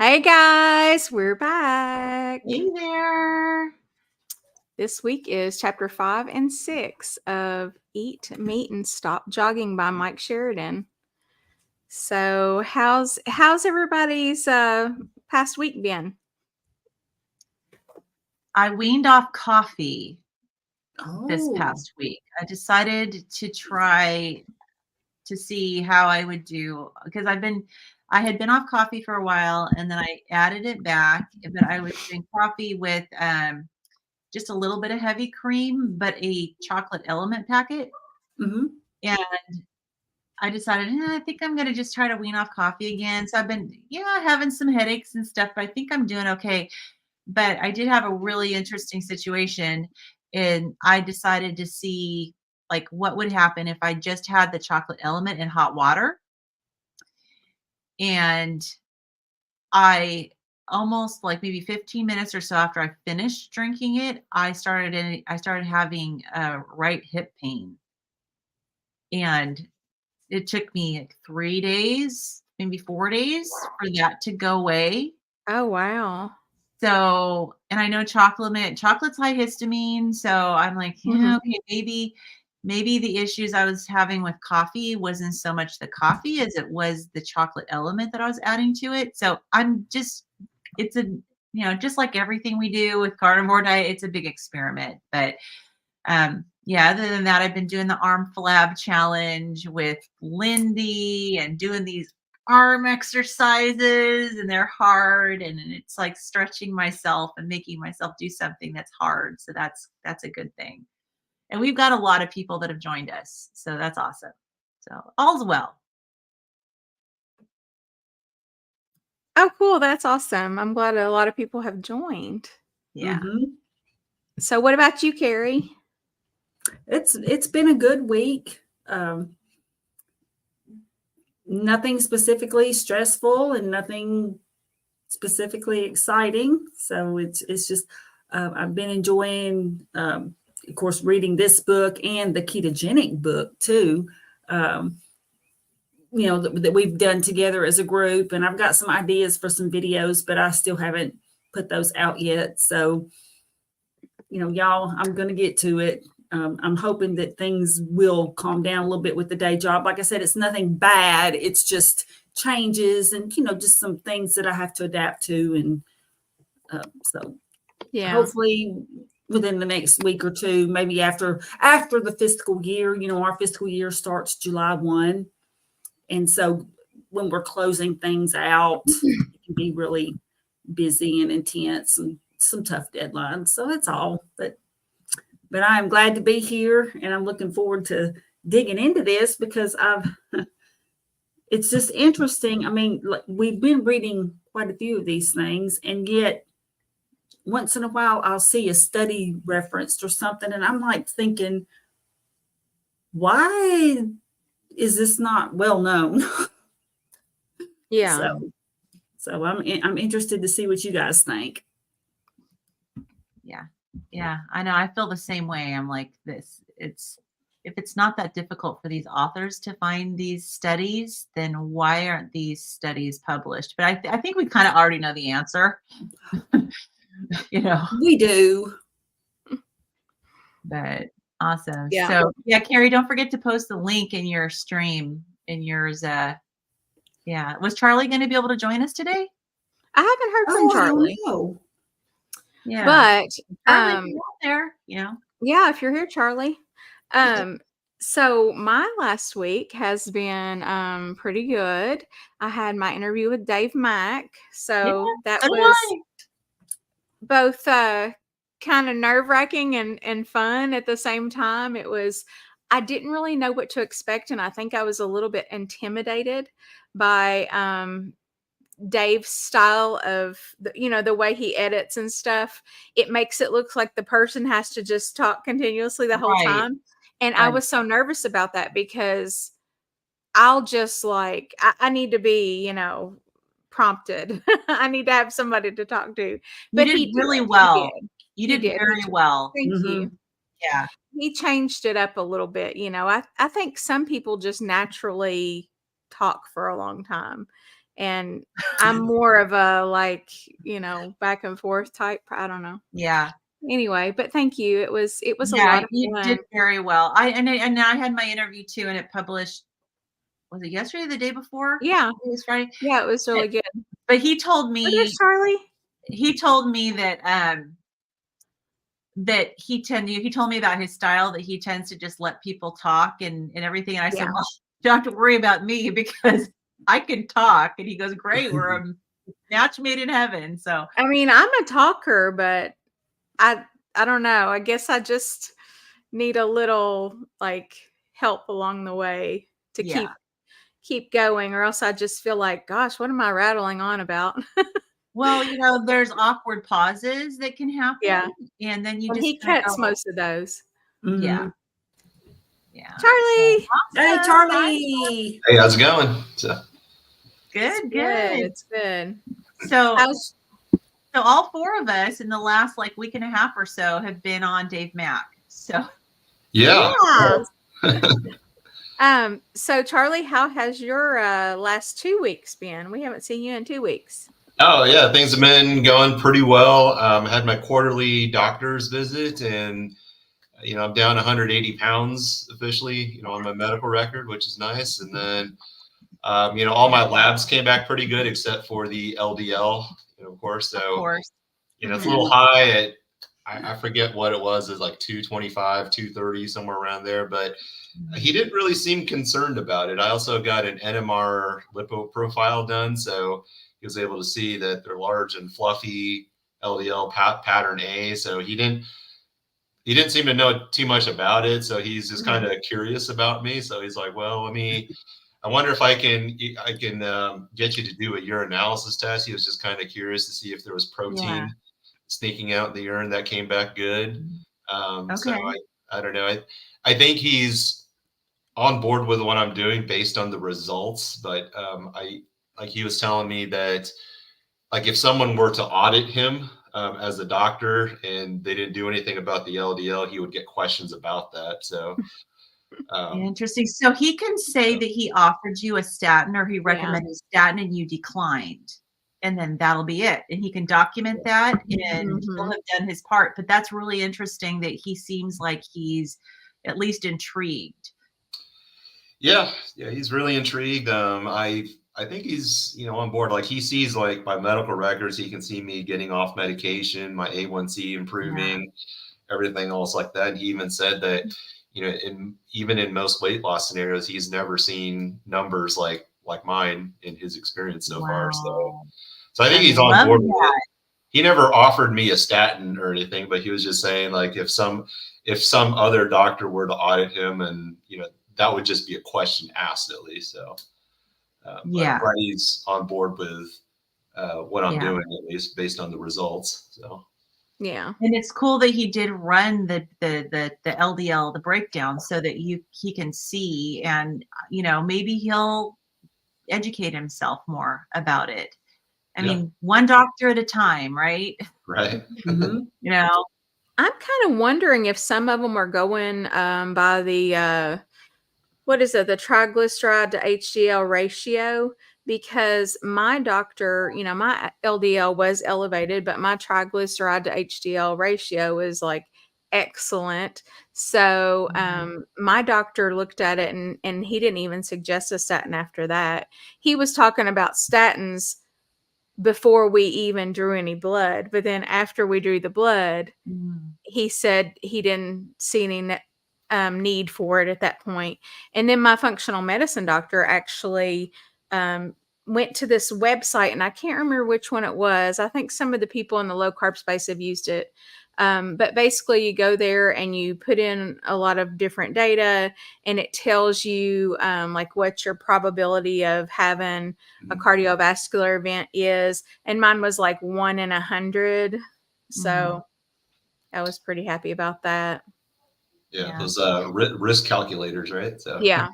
Hey guys, we're back. Hey there. This week is chapter 5 and 6 of Eat, Meat, and Stop Jogging by Mike Sheridan. So, how's everybody's past week been? I weaned off coffee this Oh, past week. I decided to try to see how I would do because I had been off coffee for a while and then I added it back, but I was doing coffee with just a little bit of heavy cream, but a chocolate element packet. hmm And I decided, I think I'm going to just try to wean off coffee again. So I've been, having some headaches and stuff, but I think I'm doing okay. But I did have a really interesting situation, and I decided to see like what would happen if I just had the chocolate element in hot water. And I almost like maybe 15 minutes or so after I finished drinking it, I started having right hip pain. And it took me like 3 days, maybe 4 days for that to go away. Oh wow. So, and I know chocolate's high histamine, so I'm like, Mhm. yeah, okay, maybe the issues I was having with coffee wasn't so much the coffee as it was the chocolate element that I was adding to it. So I'm just it's a just like everything we do with carnivore diet, it's a big experiment. But yeah, other than that, I've been doing the arm flab challenge with Lindy and doing these arm exercises, and they're hard, and it's like stretching myself and making myself do something that's hard. So that's a good thing. And we've got a lot of people that have joined us. So that's awesome. So all's well. Oh cool, that's awesome. I'm glad a lot of people have joined. Yeah. So, what about you, Carrie? it's been a good week. Nothing specifically stressful and nothing specifically exciting. So it's just I've been enjoying, of course, reading this book and the ketogenic book too. Um, that we've done together as a group, and I've got some ideas for some videos, but I still haven't put those out yet. So y'all, I'm going to get to it. I'm hoping that things will calm down a little bit with the day job. Like I said, it's nothing bad. It's just changes and, just some things that I have to adapt to. And so Yeah. hopefully within the next week or two, maybe after the fiscal year, our fiscal year starts July 1. And so when we're closing things out, it can be really busy and intense and some tough deadlines. So it's all, but I am glad to be here, and I'm looking forward to digging into this because it's just interesting. I mean, we've been reading quite a few of these things, and yet once in a while I'll see a study referenced or something, and I'm like thinking, why is this not well known? Yeah. So I'm interested to see what you guys think. Yeah. Yeah. I know. I feel the same way. I'm like this. If it's not that difficult for these authors to find these studies, then why aren't these studies published? But I think we kind of already know the answer. We do. But awesome. Yeah. So yeah, Carrie, don't forget to post the link in your stream in yours. Yeah. Was Charlie going to be able to join us today? I haven't heard from Charlie. I don't know. Yeah. But Charlie, you're out there, yeah, if you're here, Charlie. So my last week has been pretty good. I had my interview with Dave Mack. So that was both kind of nerve-wracking and fun at the same time. I didn't really know what to expect, and I think I was a little bit intimidated by Dave's style of the way he edits and stuff. It makes it look like the person has to just talk continuously the whole time. And I was so nervous about that because I'll just I need to be, prompted. I need to have somebody to talk to. But you did he really did. well. He You did very well. Thank you. Yeah. He changed it up a little bit. I think some people just naturally talk for a long time. And I'm more of a, like, back and forth type. I don't know. Yeah. Anyway, but thank you. It was a Yeah, lot of you did fun. very well. I had my interview too, and it published, was it yesterday or the day before? Yeah. It was Friday. Yeah, it was really good. But he told Oh, there's me Charlie. that he told me about his style, that he tends to just let people talk and everything. And I said, Yeah. well, you don't have to worry about me because I can talk. And he goes, great, we're a match made in heaven. So I mean, I'm a talker, but I I don't know. I guess I just need a little, like, help along the way to yeah. keep going, or else I just feel like, gosh, what am I rattling on about? Well, there's awkward pauses that can happen. Yeah. And then you And just he kind of cuts go, most of those. yeah, Mhm. yeah. So Charlie. Hey, awesome. Charlie. Hey, how's it going? So, It's Good, good. good. It's good. So How's so all four of us in the last like week and a half or so have been on Dave Mack. So yeah. So Charlie, how has your last 2 weeks been? We haven't seen you in 2 weeks. Oh, yeah. Things have been going pretty well. Had my quarterly doctor's visit, and I'm down 180 pounds officially, on my medical record, which is nice. And then, all my labs came back pretty good except for the LDL, of course. of So, course. it's a little high at, I forget what it was. It's like 225, 230, somewhere around there. But he didn't really seem concerned about it. I also got an NMR lipo profile done, so he was able to see that they're large and fluffy LDL pattern A. So he didn't seem to know too much about it. So he's just kind of curious about me. So he's like, well, I wonder if I can get you to do a urinalysis test. He was just kind of curious to see if there was protein sneaking out in the urine. That came back good. So I don't know. I think he's on board with what I'm doing based on the results. But he was telling me that, like, if someone were to audit him as a doctor and they didn't do anything about the LDL, he would get questions about that. So Interesting. So he can say that he offered you a statin or he recommended a statin and you declined, and then that'll be it. And he can document that, and he'll have done his part. But that's really interesting that he seems like he's at least intrigued. Yeah, he's really intrigued. I think he's on board. Like, he sees, like, my medical records, he can see me getting off medication, my A1C improving, everything else like that. And he even said that even in most weight loss scenarios, he's never seen numbers like mine in his experience so far. So I think he's on board with it. He never offered me a statin or anything, but he was just saying, like, if some other doctor were to audit him, and that would just be a question asked at least. So but I'm glad he's on board with what I'm doing, at least based on the results. So yeah. And it's cool that he did run the LDL, the breakdown, so that he can see, and maybe he'll educate himself more about it. I mean, one doctor at a time, right? Right. I'm kind of wondering if some of them are going by the what is it, the triglyceride to HDL ratio, because my doctor, my LDL was elevated, but my triglyceride to HDL ratio is like excellent. So my doctor looked at it, and he didn't even suggest a statin after that. He was talking about statins before we even drew any blood, but then after we drew the blood, he said he didn't see any need for it at that point. And then my functional medicine doctor actually went to this website, and I can't remember which one it was. I think some of the people in the low carb space have used it. But basically, you go there and you put in a lot of different data, and it tells you like what your probability of having a cardiovascular event is. And mine was like 1 in 100. So I was pretty happy about that. Yeah, those risk calculators, right? So yeah.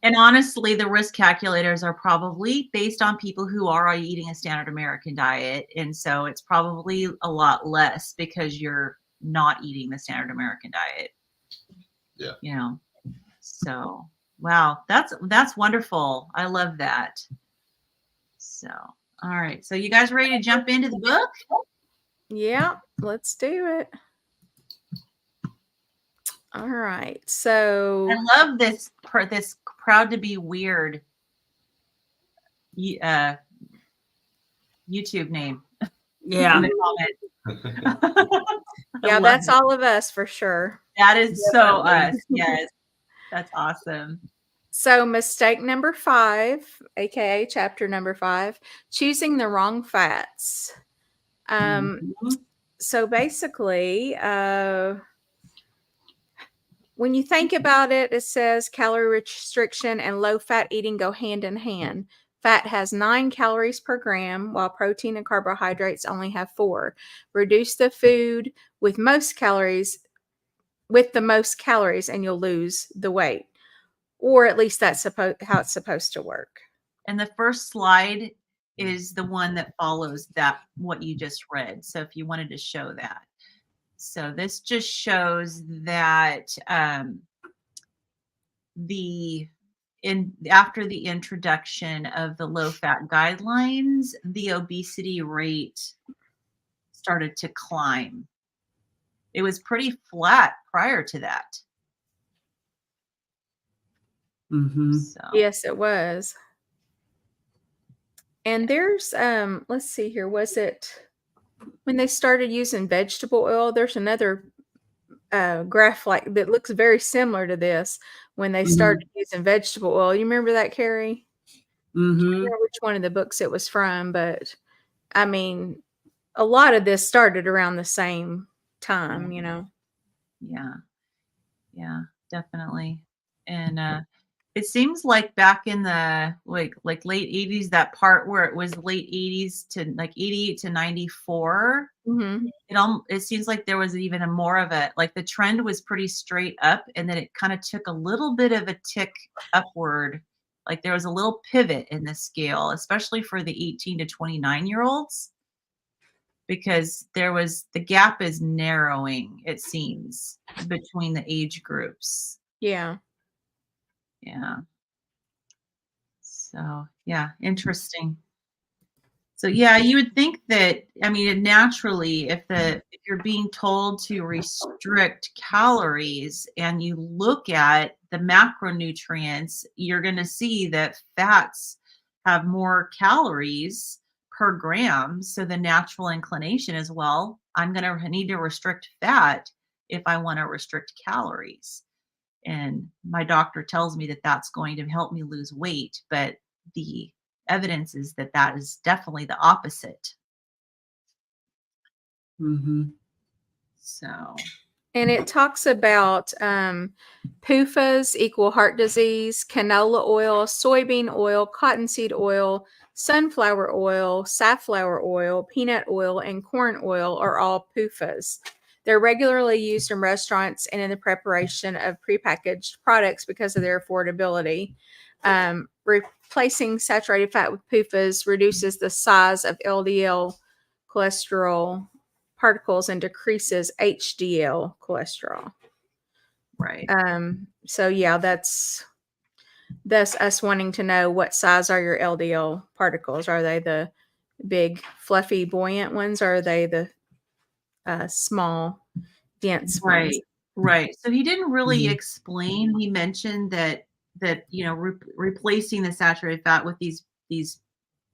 And honestly, the risk calculators are probably based on people who are eating a standard American diet, and so it's probably a lot less because you're not eating the standard American diet. So wow, that's wonderful. I love that. So, all right. So you guys ready to jump into the book? Yeah, let's do it. All right. So I love this proud to be weird YouTube name Yeah. in the comments. yeah, that's all of us for sure. That is so Definitely. us. Yes. That's awesome. So mistake number 5, aka chapter number 5, choosing the wrong fats. Mhm. So basically, when you think about it, it says calorie restriction and low fat eating go hand in hand. Fat has 9 calories per gram, while protein and carbohydrates only have 4. Reduce the food with the most calories, and you'll lose the weight. Or at least that's how it's supposed to work. And the first slide is the one that follows that, what you just read. So if you wanted to show that. So this just shows that after the introduction of the low fat guidelines, the obesity rate started to climb. It was pretty flat prior to that. Mhm. So Yes, it was. And there's let's see here, was it when they started using vegetable oil? There's another graph like that looks very similar to this when they started using vegetable oil. You remember that, Carrie? I can't Mhm. remember which one of the books it was from, but I mean, a lot of this started around the same time, you know. yeah, definitely. And it seems like back in the like late 80s, that part where it was late 80s to like 88 to 94, Mm-hmm. it seems like there was even a more of a, like the trend was pretty straight up, and then it kind of took a little bit of a tick upward. Like there was a little pivot in the scale, especially for the 18 to 29-year-olds, because the gap is narrowing, it seems, between the age groups. Yeah. Yeah. So, yeah, interesting. So, yeah, you would think that, I mean, naturally, if you're being told to restrict calories and you look at the macronutrients, you're going to see that fats have more calories per gram. So the natural inclination is, well, I'm going to need to restrict fat if I want to restrict calories. And my doctor tells me that that's going to help me lose weight, but the evidence is that that is definitely the opposite. Mhm. So, And it talks about PUFAs equal heart disease, canola oil, soybean oil, cottonseed oil, sunflower oil, safflower oil, peanut oil, and corn oil are all PUFAs. They're regularly used in restaurants and in the preparation of prepackaged products because of their affordability. Replacing saturated fat with PUFAs reduces the size of LDL cholesterol particles and decreases HDL cholesterol. right. So yeah, that's us wanting to know what size are your LDL particles. Are they the big, fluffy, buoyant ones, or are they the small, dense ones? Right. So he didn't really Mhm. explain. He mentioned that replacing the saturated fat with these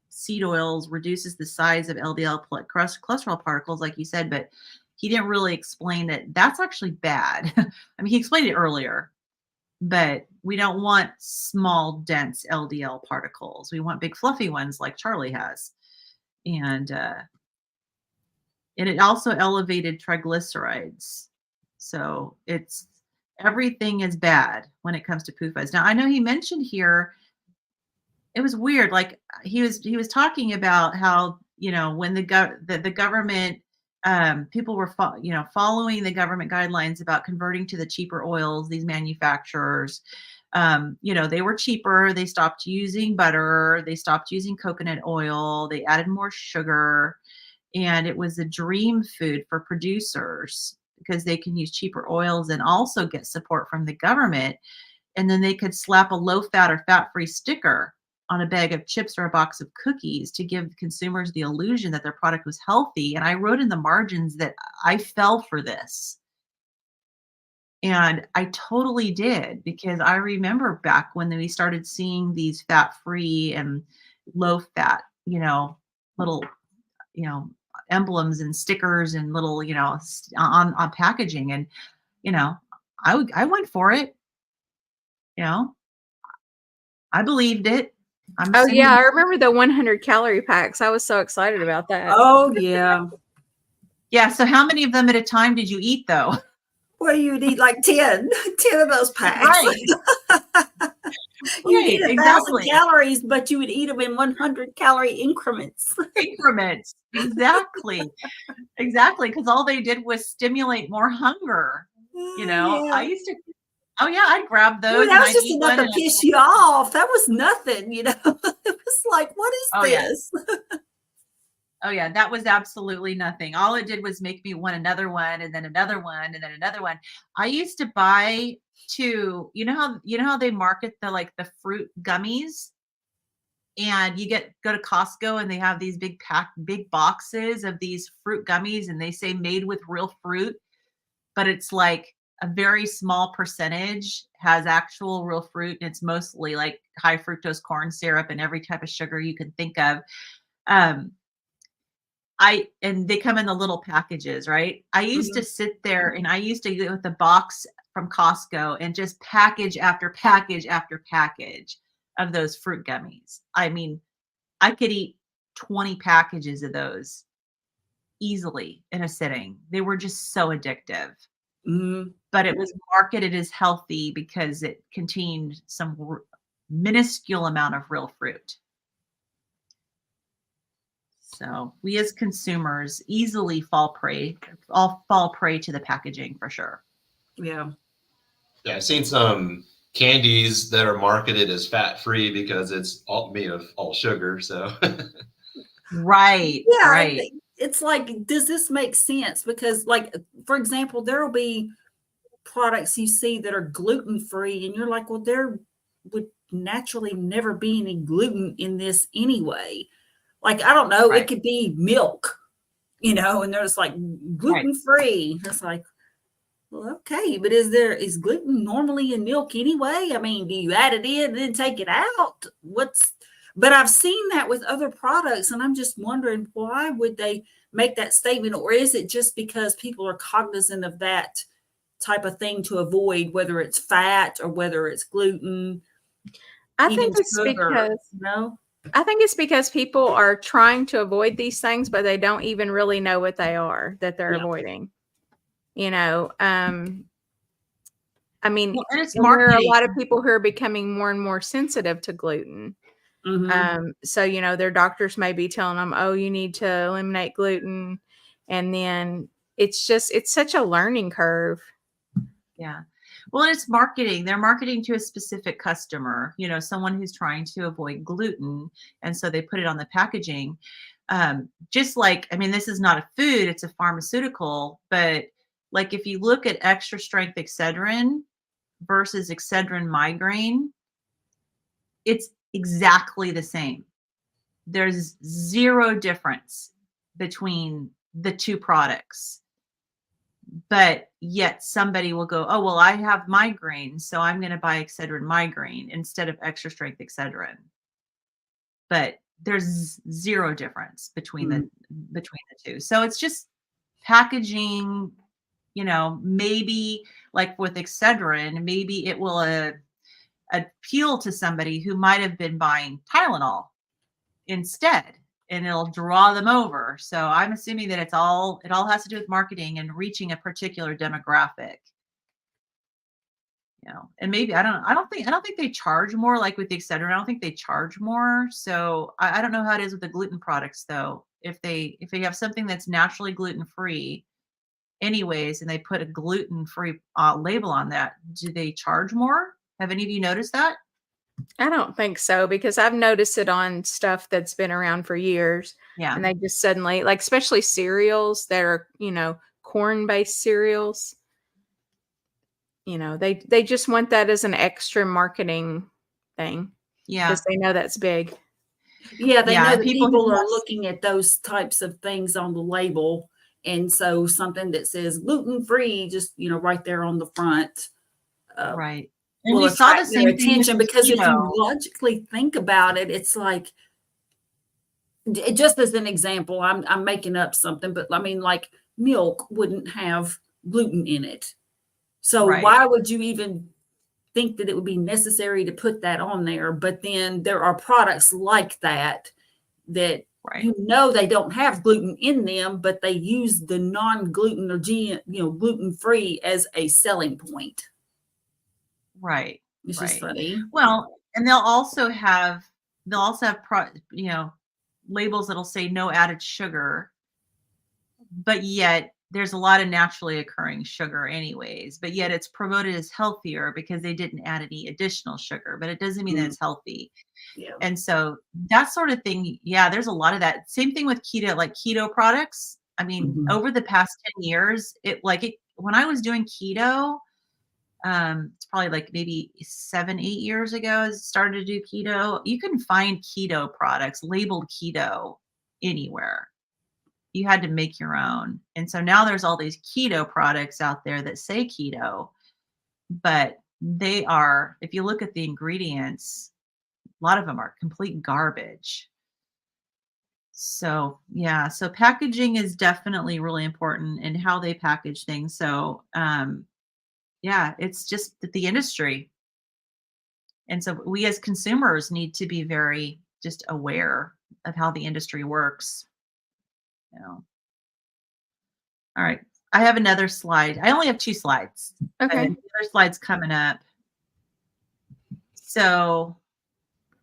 seed oils reduces the size of LDL cholesterol particles, like you said, but he didn't really explain that that's actually bad. I mean, he explained it earlier, but we don't want small, dense LDL particles. We want big, fluffy ones like Charlie has. And it also elevated triglycerides. So everything is bad when it comes to PUFAs. Now, I know he mentioned here, it was weird. Like he was talking about how, when the government, people were following the government guidelines about converting to the cheaper oils, these manufacturers, they were cheaper. They stopped using butter. They stopped using coconut oil. They added more sugar. And it was a dream food for producers because they can use cheaper oils and also get support from the government. And then they could slap a low fat or fat free sticker on a bag of chips or a box of cookies to give consumers the illusion that their product was healthy. And I wrote in the margins that I fell for this. And I totally did, because I remember back when we started seeing these fat-free and low-fat, little, emblems and stickers and little, on packaging. And, I went for it. I believed it. I'm Oh sitting yeah, I remember the 100 calorie packs. I was so excited about that. Oh yeah. Yeah. So how many of them at a time did you eat though? Well, you'd eat like 10 of those packs. Right. You'd eat 1,000 exactly. calories, but you would eat them in 100 calorie increments. Increments. Exactly. Exactly. Because all they did was stimulate more hunger. Yeah. I used to, I'd grab those. Well, that and was I'd just eat enough one to and piss you off. That was nothing, It was like, what is Oh, yeah. this? Oh yeah, that was absolutely nothing. All it did was make me want another one and then another one and then another one. I used to buy two, how they market the fruit gummies, and you go to Costco and they have these big boxes of these fruit gummies, and they say made with real fruit, but it's like a very small percentage has actual real fruit, and it's mostly like high fructose corn syrup and every type of sugar you can think of. And they come in the little packages, right? I used to sit there and I used to get with the box from Costco and just package after package after package of those fruit gummies. I mean, I could eat 20 packages of those easily in a sitting. They were just so addictive. But it was marketed as healthy because it contained some minuscule amount of real fruit. So we as consumers easily fall prey to the packaging for sure. Yeah. Yeah, I've seen some candies that are marketed as fat-free because it's all made of all sugar. So Right. Yeah. Right. It's like, does this make sense? Because, like, for example, there will be products you see that are gluten-free, and you're like, well, there would naturally never be any gluten in this anyway. Like, I don't know, Right. it could be milk, and there's like gluten-free. It's like, well, okay, but is gluten normally in milk anyway? I mean, do you add it in and then take it out? But I've seen that with other products, and I'm just wondering, why would they make that statement? Or is it just because people are cognizant of that type of thing to avoid, whether it's fat or whether it's gluten, I even think it's sugar, because I think it's because people are trying to avoid these things, but they don't even really know what they are that they're avoiding. I mean, Well, and it's and there are a marketing. lot of people who are becoming more and more sensitive to gluten. So, their doctors may be telling them, oh, you need to eliminate gluten. And then it's such a learning curve. Yeah. Well, it's marketing. They're marketing to a specific customer, someone who's trying to avoid gluten. And so they put it on the packaging. Just like, I mean, this is not a food, it's a pharmaceutical, but like if you look at extra strength Excedrin versus Excedrin migraine, it's exactly the same. There's zero difference between the two products. But yet somebody will go, oh, well, I have migraine, so I'm going to buy Excedrin migraine instead of extra strength Excedrin. But there's zero difference between the two. So it's just packaging, maybe like with Excedrin, maybe it will appeal to somebody who might have been buying Tylenol instead, and it'll draw them over. So I'm assuming that it all has to do with marketing and reaching a particular demographic. And maybe I don't think they charge more, like with the Excedrin. I don't think they charge more. So I don't know how it is with the gluten products though. If they have something that's naturally gluten-free anyways, and they put a gluten-free label on that, do they charge more? Have any of you noticed that? I don't think so, because I've noticed it on stuff that's been around for years. Yeah. And they just suddenly, like, especially cereals that are, corn-based cereals, they just want that as an extra marketing thing. Yeah. because they know that's big. Yeah, they Yeah, know and that people people who are have looking at those types of things on the label. And so something that says gluten-free, just, right there on the front, right. And will we saw attract the their same thing with attention. the Because if you keto. logically think about it, it's like, just as an example, I'm making up something, but I mean, like milk wouldn't have gluten in it. So Right. why would you even think that it would be necessary to put that on there? But then there are products like that Right. they don't have gluten in them, but they use the non-gluten or gluten-free as a selling point. Right. It's just Right. funny. Well, and they'll also have labels that'll say no added sugar, but yet there's a lot of naturally occurring sugar anyways, but yet it's promoted as healthier because they didn't add any additional sugar, but it doesn't mean that it's healthy. Yeah. And so that sort of thing, yeah, there's a lot of that. Same thing with keto, like keto products. I mean, over the past 10 years, when I was doing keto, it's probably like maybe 7, 8 years ago, I started to do keto. You can find keto products labeled keto anywhere. You had to make your own. And so now there's all these keto products out there that say keto, but they are, if you look at the ingredients, a lot of them are complete garbage. So, yeah, so packaging is definitely really important in how they package things. So, yeah, it's just that the industry. And so we as consumers need to be very just aware of how the industry works. You know. All right. I have another slide. I only have 2 slides. Okay. And the other slide's coming up. So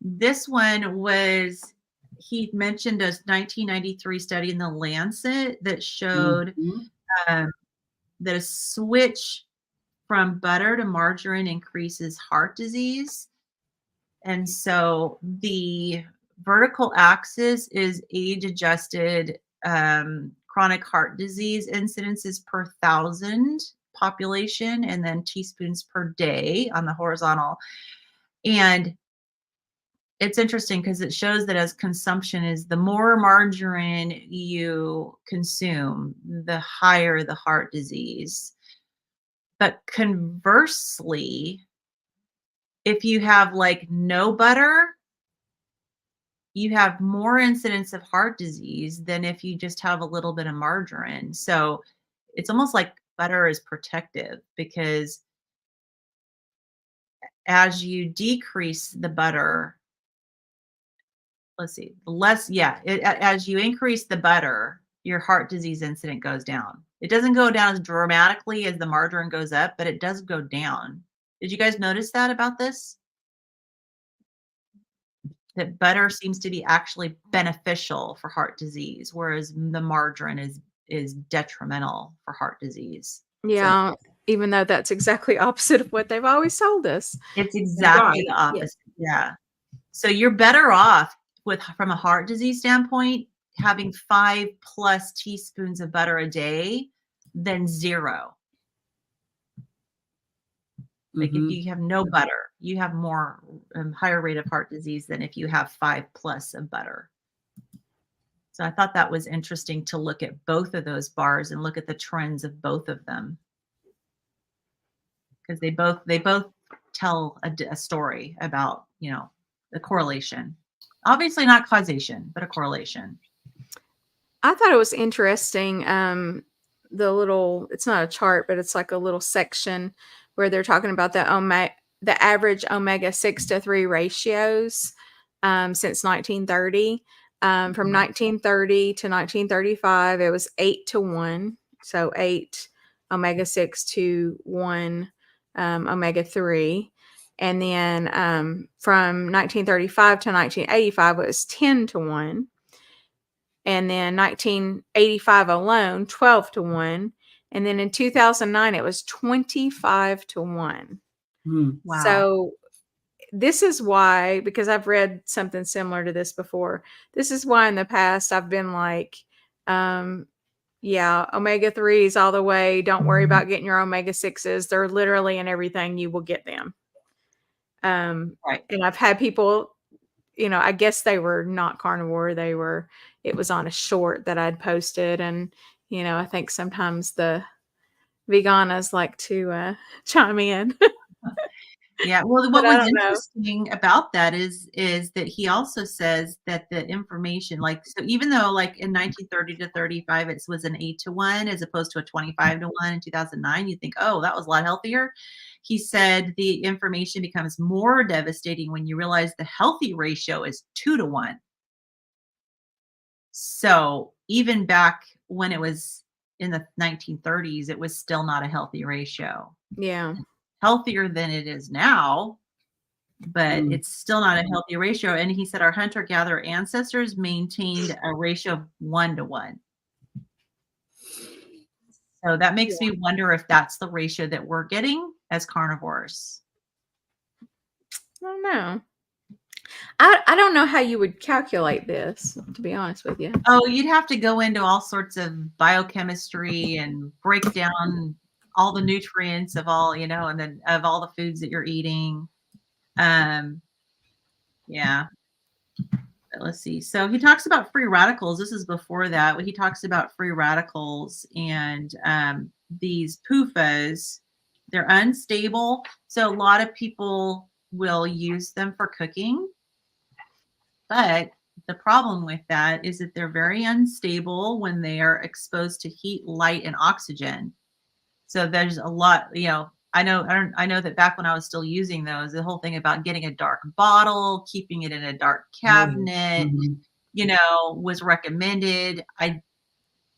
this one was, he mentioned a 1993 study in the Lancet that showed that a switch from butter to margarine increases heart disease. And so the vertical axis is age-adjusted chronic heart disease incidences per 1,000 population, and then teaspoons per day on the horizontal. And it's interesting because it shows that as consumption is, the more margarine you consume, the higher the heart disease. But conversely, if you have like no butter, you have more incidence of heart disease than if you just have a little bit of margarine. So it's almost like butter is protective, because as you decrease the butter, as you increase the butter, your heart disease incident goes down. It doesn't go down as dramatically as the margarine goes up, but it does go down. Did you guys notice that about this? That butter seems to be actually beneficial for heart disease, whereas the margarine is detrimental for heart disease. Yeah, even though that's exactly opposite of what they've always told us. It's exactly the opposite. Yeah. So you're better off from a heart disease standpoint, having 5+ teaspoons of butter a day than 0. Like if you have no butter, you have more higher rate of heart disease than if you have 5+ of butter. So I thought that was interesting to look at both of those bars and look at the trends of both of them, because they both tell a story about, the correlation. Obviously not causation, but a correlation. I thought it was interesting. It's not a chart, but it's like a little section where they're talking about the average omega-6 to 3 ratios since 1930. From 1930 to 1935, it was 8 to 1. So 8 omega-6 to 1 omega-3. And then from 1935 to 1985, it was 10 to 1. And then 1985 alone, 12 to 1. And then in 2009, it was 25 to 1. Wow. So this is why, because I've read something similar to this before, this is why in the past I've been like, omega-3s all the way. Don't worry about getting your omega-6s. They're literally in everything. You will get them. Right. And I've had people I guess they were not carnivore. It was on a short that I'd posted. And, I think sometimes the veganas like to chime in, Yeah. Well, but what I was don't know. interesting about that is that he also says that the information, like, so even though like in 1930 to 35, it was an 8-to-1 as opposed to a 25-to-1 in 2009, you think, oh, that was a lot healthier. He said the information becomes more devastating when you realize the healthy ratio is 2-to-1. So even back when it was in the 1930s, it was still not a healthy ratio. Yeah. Healthier than it is now, but it's still not a healthy ratio. And he said our hunter-gatherer ancestors maintained a ratio of 1-to-1. So that makes me wonder if that's the ratio that we're getting as carnivores. I don't know. I don't know how you would calculate this, to be honest with you. Oh, you'd have to go into all sorts of biochemistry and break down all the nutrients of all, and then of all the foods that you're eating. Yeah. Let's see. So he talks about free radicals. This is before that. He talks about free radicals and these PUFAs. They're unstable. So a lot of people will use them for cooking. But the problem with that is that they're very unstable when they are exposed to heat, light, and oxygen. So there's a lot, I know that back when I was still using those, the whole thing about getting a dark bottle, keeping it in a dark cabinet, was recommended. And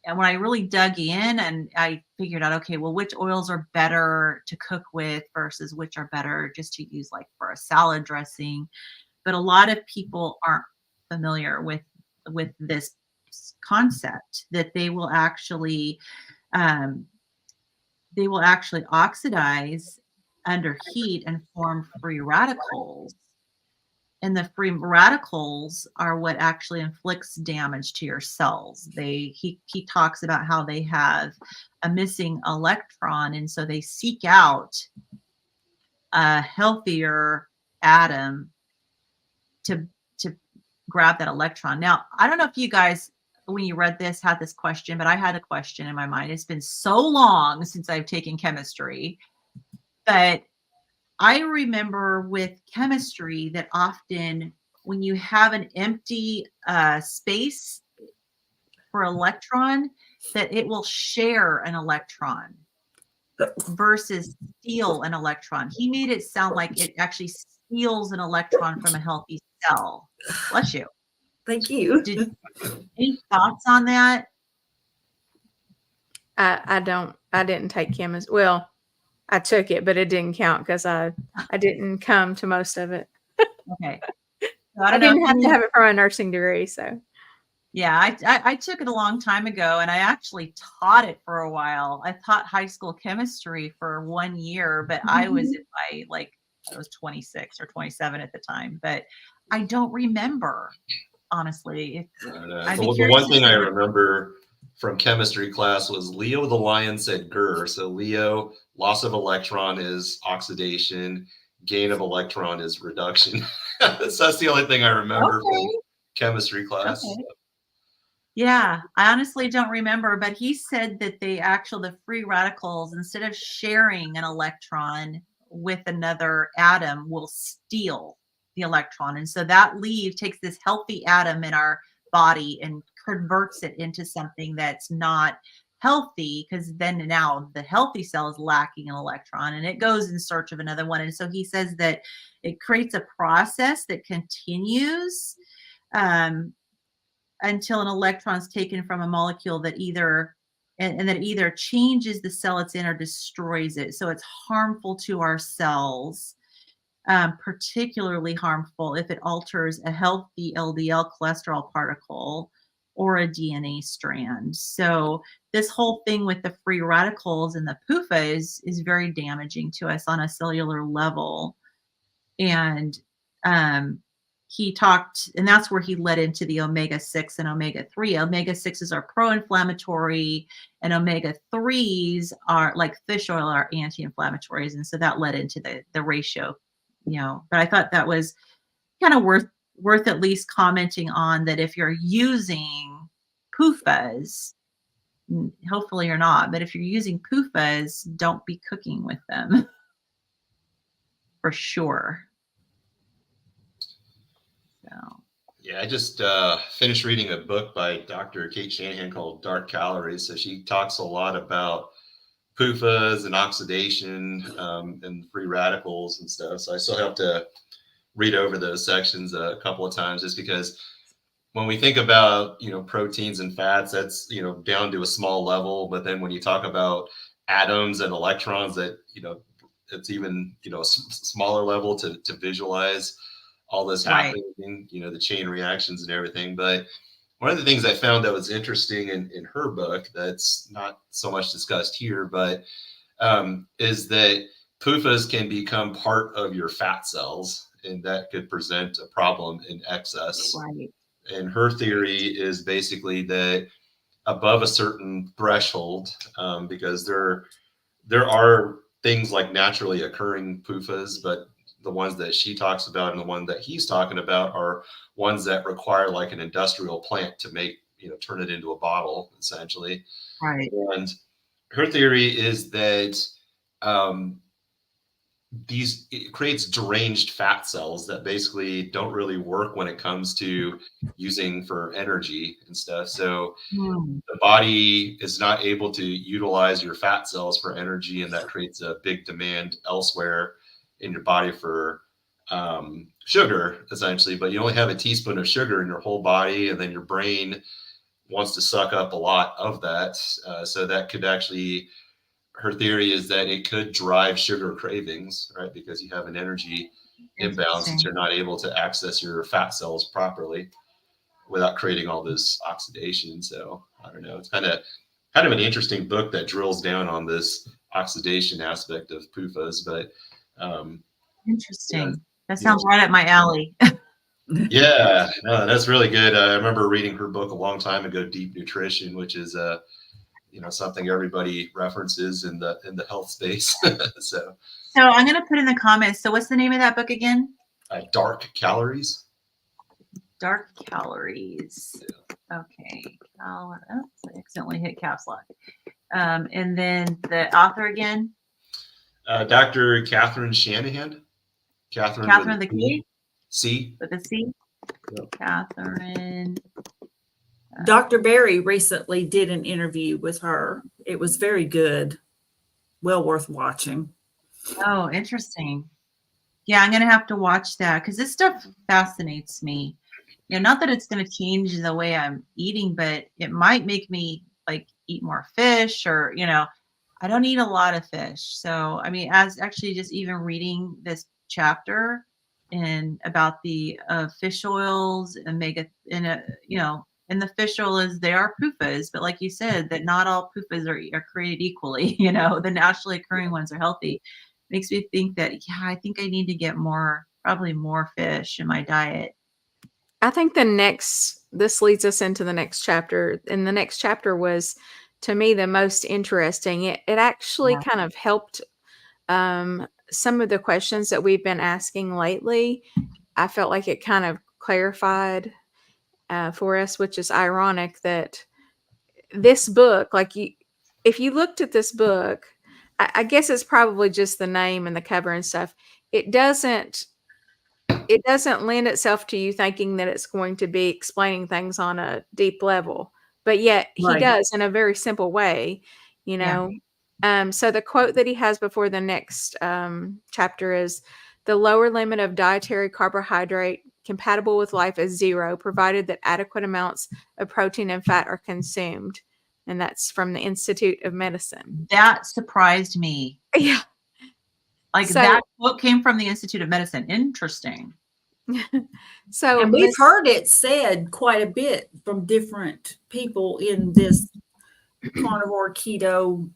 when I really dug in and I figured out, okay, well, which oils are better to cook with versus which are better just to use like for a salad dressing. But a lot of people aren't familiar with this concept that they will actually oxidize under heat and form free radicals. And the free radicals are what actually inflicts damage to your cells. He talks about how they have a missing electron, and so they seek out a healthier atom to grab that electron. Now, I don't know if you guys, when you read this, had this question, but I had a question in my mind. It's been so long since I've taken chemistry, but I remember with chemistry that often when you have an empty space for electron, that it will share an electron versus steal an electron. He made it sound like it actually steals an electron from a healthy cell. Bless you. Thank you. Any thoughts on that? I didn't take chemistry. Well, I took it, but it didn't count because I didn't come to most of it. Okay. So I didn't have to have it for my nursing degree. So yeah, I took it a long time ago, and I actually taught it for a while. I taught high school chemistry for 1 year, but I was in I was 26 or 27 at the time, but I don't remember, honestly. The one thing I remember from chemistry class was Leo the lion said grr. So Leo, loss of electron is oxidation, gain of electron is reduction. So that's the only thing I remember from chemistry class. Okay. Yeah, I honestly don't remember, but he said that the free radicals, instead of sharing an electron with another atom, will steal the electron. And so that takes this healthy atom in our body and converts it into something that's not healthy, because then now the healthy cell is lacking an electron and it goes in search of another one. And so he says that it creates a process that continues until an electron is taken from a molecule that either changes the cell it's in or destroys it. So it's harmful to our cells, particularly harmful if it alters a healthy LDL cholesterol particle or a DNA strand. So this whole thing with the free radicals and the PUFA is very damaging to us on a cellular level. And he talked, and that's where he led into the omega-6 and omega-3. Omega-6s are pro-inflammatory, and omega-3s are, like fish oil, are anti-inflammatories. And so that led into the ratio, But I thought that was kind of worth worth at least commenting on that if you're using PUFAs, hopefully you're not, but if you're using PUFAs, don't be cooking with them for sure. So. Yeah, I just finished reading a book by Dr. Kate Shanahan called Dark Calories. So she talks a lot about PUFAs and oxidation and free radicals and stuff. So I still have to read over those sections a couple of times, just because when we think about, proteins and fats, that's, down to a small level. But then when you talk about atoms and electrons, that, it's even, a smaller level to visualize all this happening, the chain reactions and everything. But one of the things I found that was interesting in her book that's not so much discussed here, but is that PUFAs can become part of your fat cells, and that could present a problem in excess. Right. And her theory is basically that above a certain threshold, because there are things like naturally occurring PUFAs, but the ones that she talks about and the one that he's talking about are ones that require like an industrial plant to make, turn it into a bottle, essentially. Right. And her theory is that it creates deranged fat cells that basically don't really work when it comes to using for energy and stuff. So the body is not able to utilize your fat cells for energy, and that creates a big demand elsewhere in your body for sugar, essentially. But you only have a teaspoon of sugar in your whole body, and then your brain wants to suck up a lot of that. So that could actually, her theory is that it could drive sugar cravings, right? Because you have an energy imbalance since you're not able to access your fat cells properly without creating all this oxidation. So I don't know. It's kind of an interesting book that drills down on this oxidation aspect of PUFAs. But interesting. That sounds right up my alley. Yeah, no, that's really good. I remember reading her book a long time ago, Deep Nutrition, which is something everybody references in the health space. So I'm going to put in the comments. So what's the name of that book again? Dark Calories. Dark Calories. Okay. I accidentally hit caps lock. And then the author again? Dr. Catherine Shanahan. Catherine the Key? C. With a C? Yep. Catherine. Dr. Berry recently did an interview with her. It was very good. Well worth watching. Oh, interesting. Yeah, I'm going to have to watch that because this stuff fascinates me. Not that it's going to change the way I'm eating, but it might make me like eat more fish or, I don't eat a lot of fish. So, I mean, as actually just even reading this chapter and about the fish oils and and the fish oils, they are PUFAs, but like you said, that not all PUFAs are created equally. The naturally occurring ones are healthy. Makes me think that, I think I need to get probably more fish in my diet. I think this leads us into the next chapter. And the next chapter was, to me, the most interesting. It actually kind of helped some of the questions that we've been asking lately. I felt like it kind of clarified for us, which is ironic that this book, if you looked at this book, I guess it's probably just the name and the cover and stuff. It doesn't lend itself to you thinking that it's going to be explaining things on a deep level, but yet he does in a very simple way, So the quote that he has before the next chapter is, "The lower limit of dietary carbohydrate compatible with life is 0, provided that adequate amounts of protein and fat are consumed." And that's from the Institute of Medicine. That surprised me. Yeah. That quote came from the Institute of Medicine. Interesting. And we've heard it said quite a bit from different people in this carnivore, keto,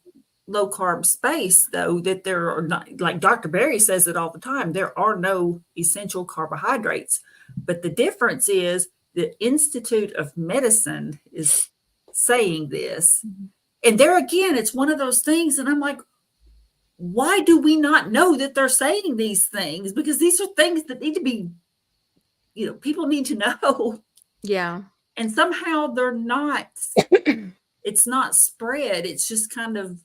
low carb space, though, that there are not, like Dr. Berry says it all the time, there are no essential carbohydrates. But the difference is the Institute of Medicine is saying this. And there again, it's one of those things. And I'm like, why do we not know that they're saying these things? Because these are things that need to be, people need to know. Yeah. And somehow they're not, it's not spread. It's just kind of,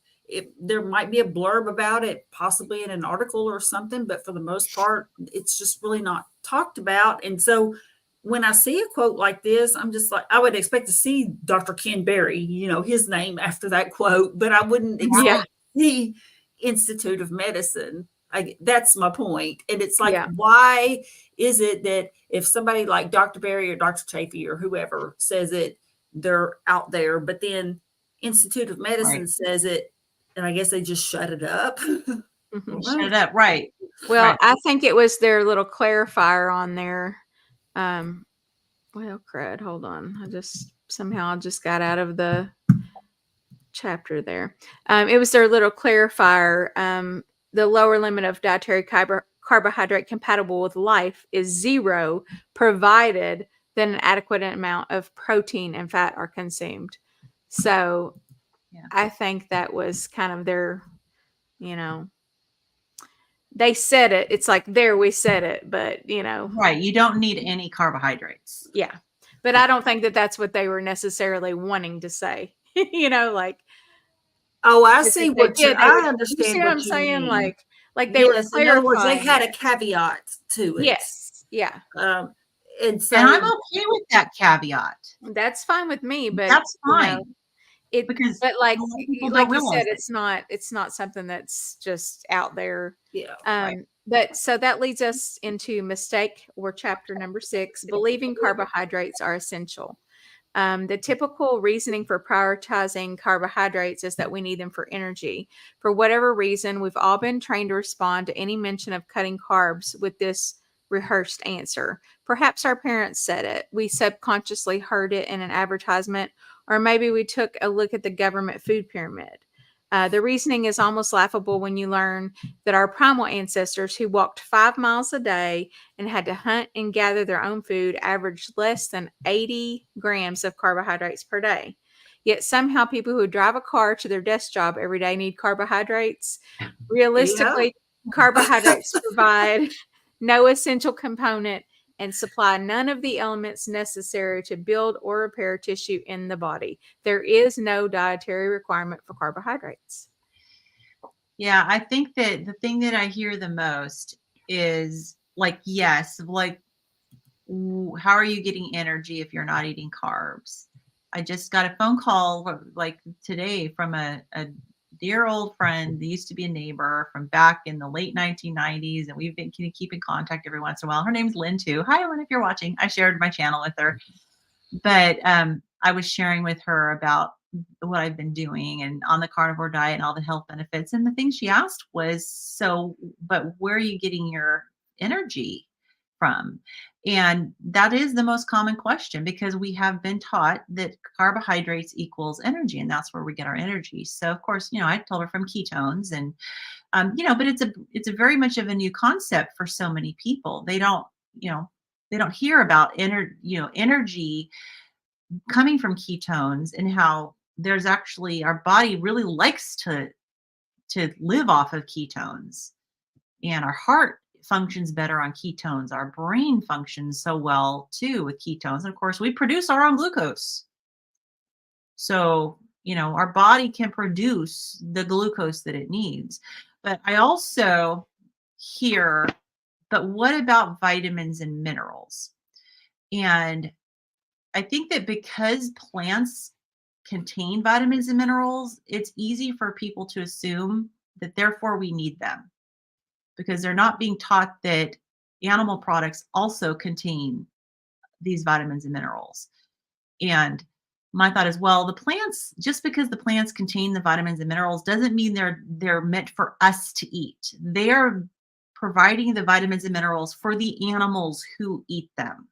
there might be a blurb about it, possibly in an article or something, but for the most part, it's just really not talked about. And so when I see a quote like this, I'm just like, I would expect to see Dr. Ken Berry, his name after that quote, but I wouldn't expect Yeah. the Institute of Medicine. That's my point. And it's like, Yeah. why is it that if somebody like Dr. Berry or Dr. Chafee or whoever says it, they're out there, but then Institute of Medicine says it, and I guess they just shut it up. Shut it up, right? Well, Right. I think it was their little clarifier on there. Well, crud, hold on. I just got out of the chapter there. It was their little clarifier. The lower limit of dietary carbohydrate compatible with life is 0, provided that an adequate amount of protein and fat are consumed. So I think that was kind of their, they said it. It's like, there, we said it, but Right. You don't need any carbohydrates. yeah. But I don't think that that's what they were necessarily wanting to say. Like, oh, I because see if they what did, I you see understand what what I'm you saying? mean. Like they were Yes, in other words, they clarifying had it. a caveat to it. Yes. Yeah. And so, And I'm okay with that caveat. That's fine with me, but That's fine. Because Because like a lot of people like don't you realize said, it's not something that's just out there. yeah. Right. But so that leads us into mistake, or chapter number 6, believing carbohydrates are essential. The typical reasoning for prioritizing carbohydrates is that we need them for energy. For whatever reason, we've all been trained to respond to any mention of cutting carbs with this rehearsed answer. Perhaps our parents said it. We subconsciously heard it in an advertisement, or maybe we took a look at the government food pyramid. The reasoning is almost laughable when you learn that our primal ancestors, who walked 5 miles a day and had to hunt and gather their own food, averaged less than 80 grams of carbohydrates per day. Yet somehow people who drive a car to their desk job every day need carbohydrates. Realistically, carbohydrates provide no essential component and supply none of the elements necessary to build or repair tissue in the body. There is no dietary requirement for carbohydrates. Yeah, I think that the thing that I hear the most is like, yes, like, how are you getting energy if you're not eating carbs? I just got a phone call like today from a dear old friend that used to be a neighbor from back in the late 1990s, and we've been keep in contact every once in a while. Her name's Lynn too. Hi, Lynn, if you're watching. I shared my channel with her, but I was sharing with her about what I've been doing and on the carnivore diet and all the health benefits. And the thing she asked was, so, but where are you getting your energy from? And that is the most common question, because we have been taught that carbohydrates equals energy, and that's where we get our energy. So of course, I told her from ketones, and but it's a very much of a new concept for so many people. They don't hear about energy coming from ketones, and how there's actually, our body really likes to live off of ketones, and our heart functions better on ketones. Our brain functions so well too with ketones. And of course, we produce our own glucose. So, our body can produce the glucose that it needs. But I also hear, but what about vitamins and minerals? And I think that because plants contain vitamins and minerals, it's easy for people to assume that therefore we need them, because they're not being taught that animal products also contain these vitamins and minerals. And my thought is, well, the plants, just because the plants contain the vitamins and minerals doesn't mean they're meant for us to eat. They are providing the vitamins and minerals for the animals who eat them,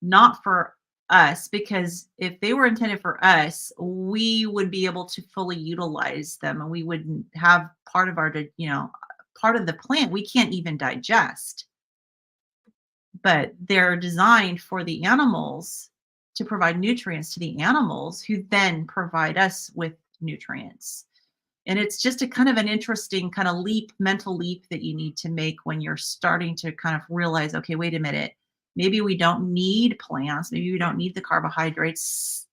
not for us, because if they were intended for us, we would be able to fully utilize them, and we wouldn't have part of part of the plant we can't even digest. But they're designed for the animals, to provide nutrients to the animals, who then provide us with nutrients. And it's just a kind of an interesting kind of mental leap that you need to make when you're starting to kind of realize, okay, wait a minute, Maybe we don't need plants. Maybe we don't need the carbohydrates.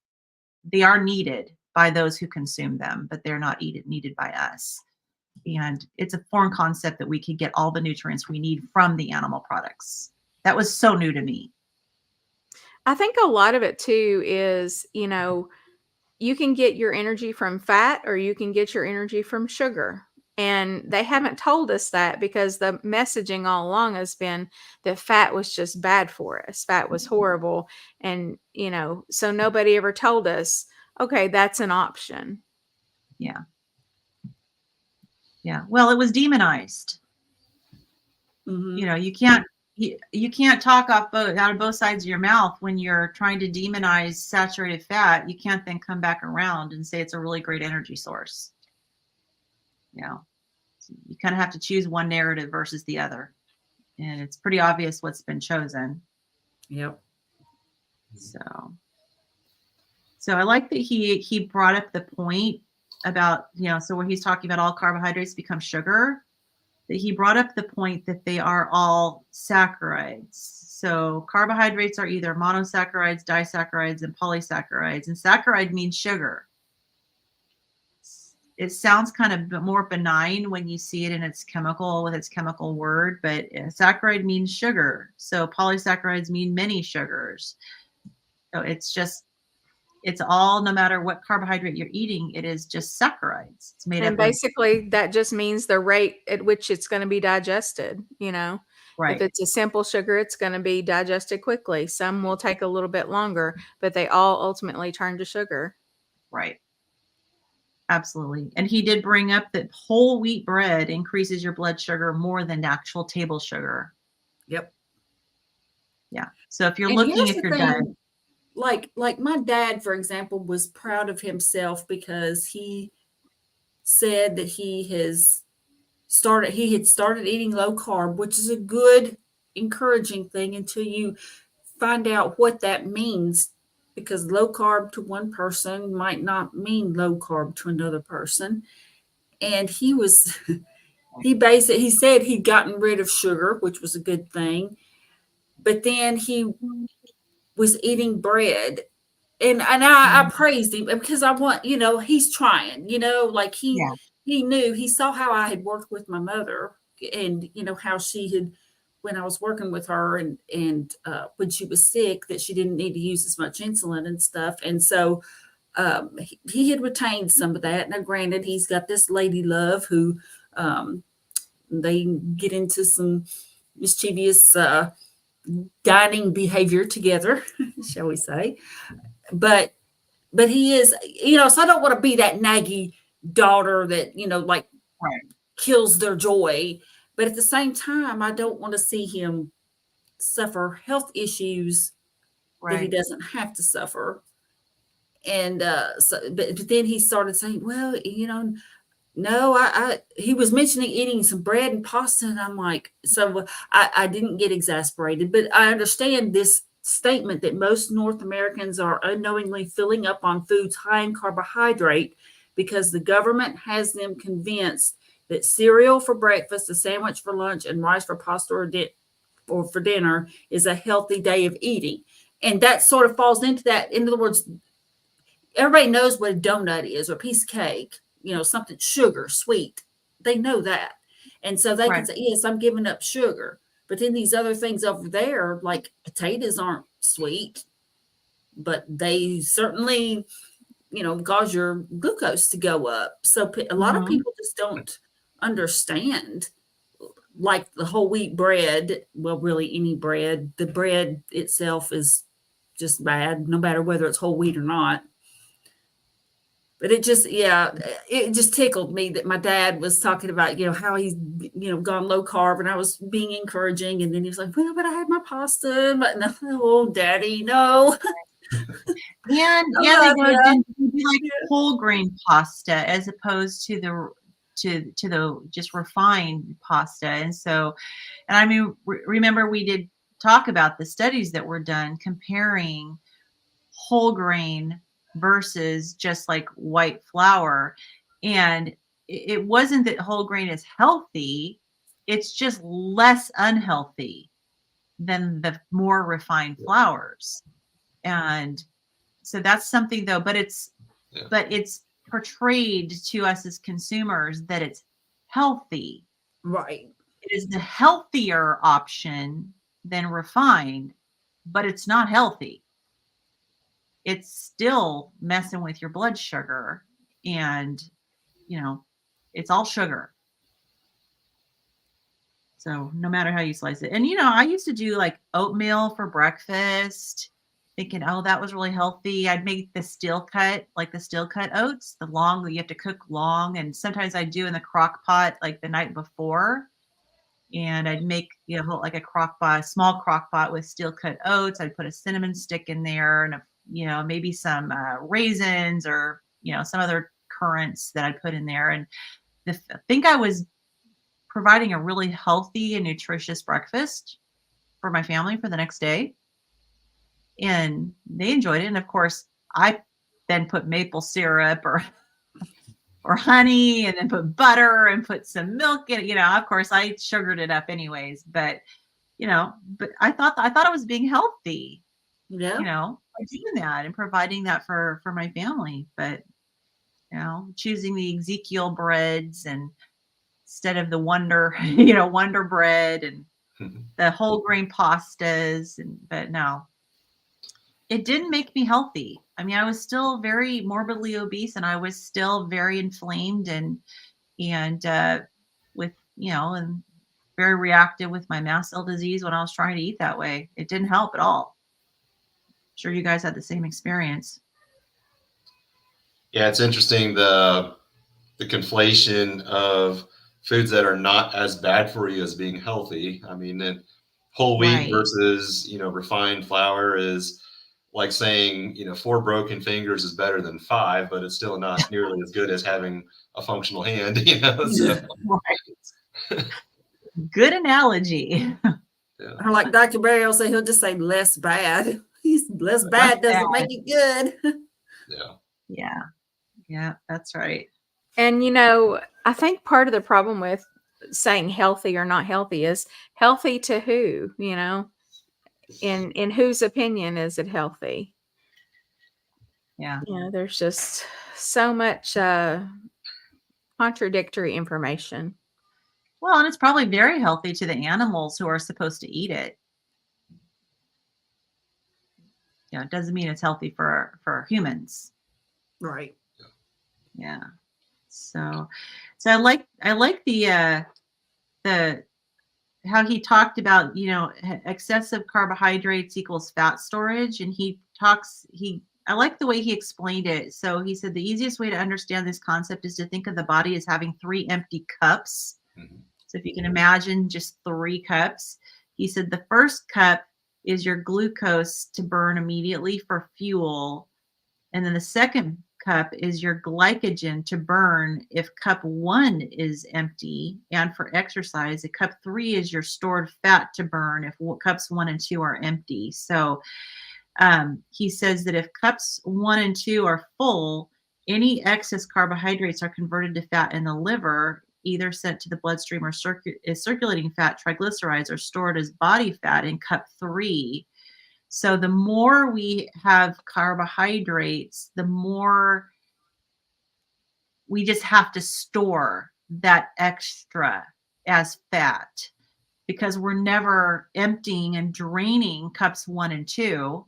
They are needed by those who consume them, but they're not needed by us. And it's a foreign concept that we could get all the nutrients we need from the animal products. That was so new to me. I think a lot of it too is, you can get your energy from fat or you can get your energy from sugar. And they haven't told us that because the messaging all along has been that fat was just bad for us. Fat was horrible. And, so nobody ever told us, okay, that's an option. Yeah. Yeah. Well, it was demonized. Mm-hmm. You can't talk out of both sides of your mouth when you're trying to demonize saturated fat. You can't then come back around and say it's a really great energy source. So you kind of have to choose one narrative versus the other, and it's pretty obvious what's been chosen. Yep. So I like that he brought up the point about, so when he's talking about all carbohydrates become sugar, that he brought up the point that they are all saccharides. So carbohydrates are either monosaccharides, disaccharides, and polysaccharides. And saccharide means sugar. It sounds kind of more benign when you see it in its chemical word, but saccharide means sugar. So polysaccharides mean many sugars. So it's all, no matter what carbohydrate you're eating, it is just saccharides. It's made And up basically that just means the rate at which it's going to be digested, right. If it's a simple sugar, it's going to be digested quickly. Some will take a little bit longer, but they all ultimately turn to sugar. Right. Absolutely. And he did bring up that whole wheat bread increases your blood sugar more than actual table sugar. Yep. Yeah. So if you're And looking here's at the your thing, diet, like my dad, for example, was proud of himself because he said that he had started eating low carb, which is a good, encouraging thing until you find out what that means, because low carb to one person might not mean low carb to another person. And he said he'd gotten rid of sugar, which was a good thing, but then he was eating bread. And I praised him because I want, he's trying, like yeah, he knew, he saw how I had worked with my mother, and how she had, when I was working with her, and when she was sick, that she didn't need to use as much insulin and stuff. And so he had retained some of that. Now, granted, he's got this lady love who they get into some mischievous dining behavior together, shall we say. But he is, so I don't want to be that naggy daughter that, like right. kills their joy. But at the same time, I don't want to see him suffer health issues that he Right. doesn't have to suffer. And but then he started saying, well, no, he was mentioning eating some bread and pasta. And I'm like, so I didn't get exasperated, but I understand this statement that most North Americans are unknowingly filling up on foods high in carbohydrate because the government has them convinced that cereal for breakfast, a sandwich for lunch, and rice for pasta or for dinner is a healthy day of eating. And that sort of falls into that. In other words, everybody knows what a donut is or a piece of cake, something sugar, sweet. They know that. And so they can say, yes, I'm giving up sugar. But then these other things over there, like potatoes, aren't sweet, but they certainly, cause your glucose to go up. So a lot of people just don't understand, like the whole wheat bread. Well, really any bread, the bread itself is just bad, no matter whether it's whole wheat or not. But it just tickled me that my dad was talking about, how he's, gone low carb, and I was being encouraging. And then he was like, well, but I had my pasta. But no, oh, Daddy, no. And they go to like whole grain pasta as opposed to the just refined pasta. And so, and I mean, remember we did talk about the studies that were done comparing whole grain versus just like white flour. And it wasn't that whole grain is healthy, it's just less unhealthy. than the more refined flours. And so that's something though, but it's portrayed to us as consumers that it's healthy. Right. It is the healthier option than refined, but it's not healthy. It's still messing with your blood sugar, and it's all sugar. So no matter how you slice it. And I used to do like oatmeal for breakfast, thinking, oh, that was really healthy. I'd make the steel cut oats, the long that you have to cook long. And sometimes I'd do in the crock pot like the night before. And I'd make, like a small crock pot with steel cut oats. I'd put a cinnamon stick in there and, maybe some raisins or, some other currants that I'd put in there. And I think I was providing a really healthy and nutritious breakfast for my family for the next day. And they enjoyed it. And of course, I then put maple syrup or honey, and then put butter and put some milk in it. Of course, I sugared it up anyways. But but I thought I was being healthy. Yeah. By doing that and providing that for my family. But choosing the Ezekiel breads and instead of the Wonder bread and the whole grain pastas. But no, it didn't make me healthy. I mean, I was still very morbidly obese, and I was still very inflamed and with, and very reactive with my mast cell disease when I was trying to eat that way. It didn't help at all. I'm sure you guys had the same experience. Yeah, it's interesting the conflation of foods that are not as bad for you as being healthy. I mean, and whole wheat versus, refined flour is like saying, 4 broken fingers is better than 5, but it's still not nearly as good as having a functional hand, So. Right. Good analogy. Yeah. Or like Dr. Barry will say, he'll just say less bad. Less bad doesn't make it good. Yeah, that's right. And I think part of the problem with saying healthy or not healthy is healthy to who, in whose opinion is it healthy? Yeah. There's just so much contradictory information. Well, and it's probably very healthy to the animals who are supposed to eat it. It doesn't mean it's healthy for humans. Right. Yeah. So I like the how he talked about, excessive carbohydrates equals fat storage. And I like the way he explained it. So he said the easiest way to understand this concept is to think of the body as having 3 empty cups. Mm-hmm. So if you can imagine just 3 cups, he said the first cup is your glucose to burn immediately for fuel. And then the second cup is your glycogen to burn if cup 1 is empty, and for exercise. Cup 3 is your stored fat to burn if cups 1 and 2 are empty. So he says that if cups 1 and 2 are full, any excess carbohydrates are converted to fat in the liver, either sent to the bloodstream or circulating fat. Triglycerides are stored as body fat in cup 3. So the more we have carbohydrates, the more we just have to store that extra as fat, because we're never emptying and draining cups 1 and 2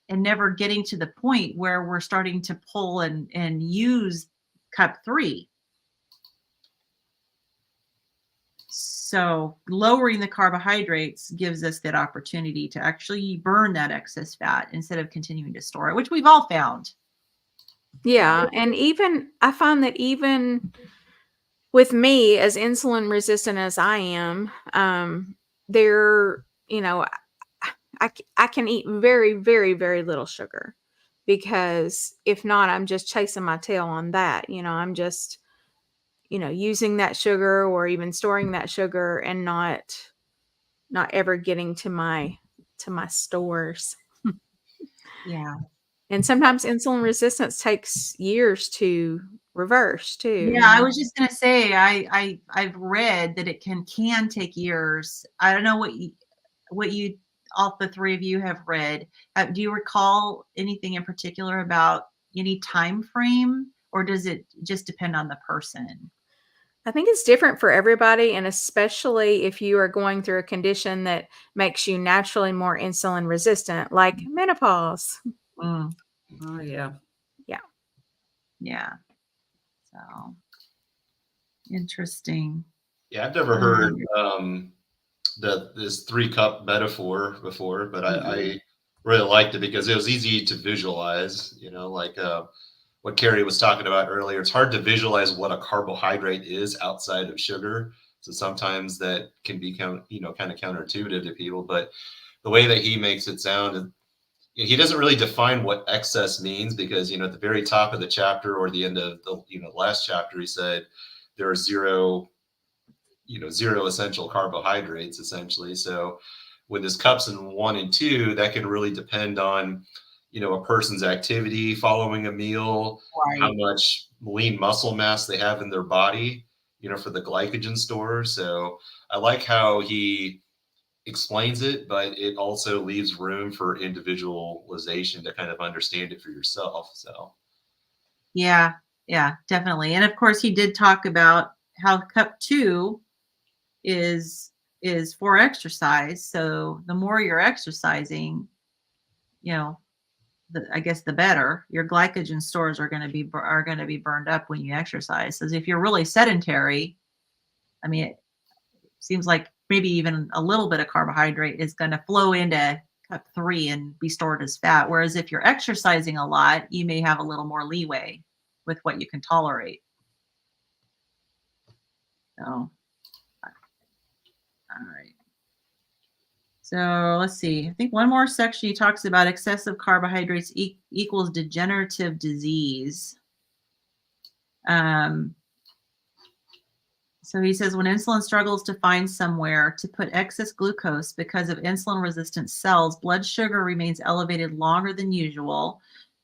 and never getting to the point where we're starting to pull and use cup 3. So lowering the carbohydrates gives us that opportunity to actually burn that excess fat instead of continuing to store it, which we've all found. Yeah. And I find that even with me, as insulin resistant as I am, I can eat very, very, very little sugar, because if not, I'm just chasing my tail on that. I'm just, using that sugar or even storing that sugar and not ever getting to my stores. Yeah. And sometimes insulin resistance takes years to reverse too. Yeah, I was just gonna say, I've read that it can take years. I don't know what you all the three of you have read, do you recall anything in particular about any time frame, or does it just depend on the person? I think it's different for everybody, and especially if you are going through a condition that makes you naturally more insulin resistant, like menopause. Mm, Oh yeah. yeah. So interesting. Yeah, I've never heard this 3-cup metaphor before, but I really liked it because it was easy to visualize. Like what Carrie was talking about earlier. It's hard to visualize what a carbohydrate is outside of sugar. So sometimes that can be kind of counterintuitive to people. But the way that he makes it sound, he doesn't really define what excess means because at the very top of the chapter or the end of the last chapter, he said there are zero essential carbohydrates essentially. So with his cups in 1 and 2, that can really depend on a person's activity following a meal, how Right. much lean muscle mass they have in their body, for the glycogen stores. So I like how he explains it, but it also leaves room for individualization to kind of understand it for yourself. So Yeah, definitely. And of course, he did talk about how cup 2 is for exercise. So the more you're exercising, I guess the better. Your glycogen stores are going to be burned up when you exercise. So if you're really sedentary, I mean, it seems like maybe even a little bit of carbohydrate is going to flow into cup 3 and be stored as fat. Whereas if you're exercising a lot, you may have a little more leeway with what you can tolerate. So, all right. So let's see. I think one more section he talks about excessive carbohydrates equals degenerative disease. So he says when insulin struggles to find somewhere to put excess glucose because of insulin resistant cells, blood sugar remains elevated longer than usual.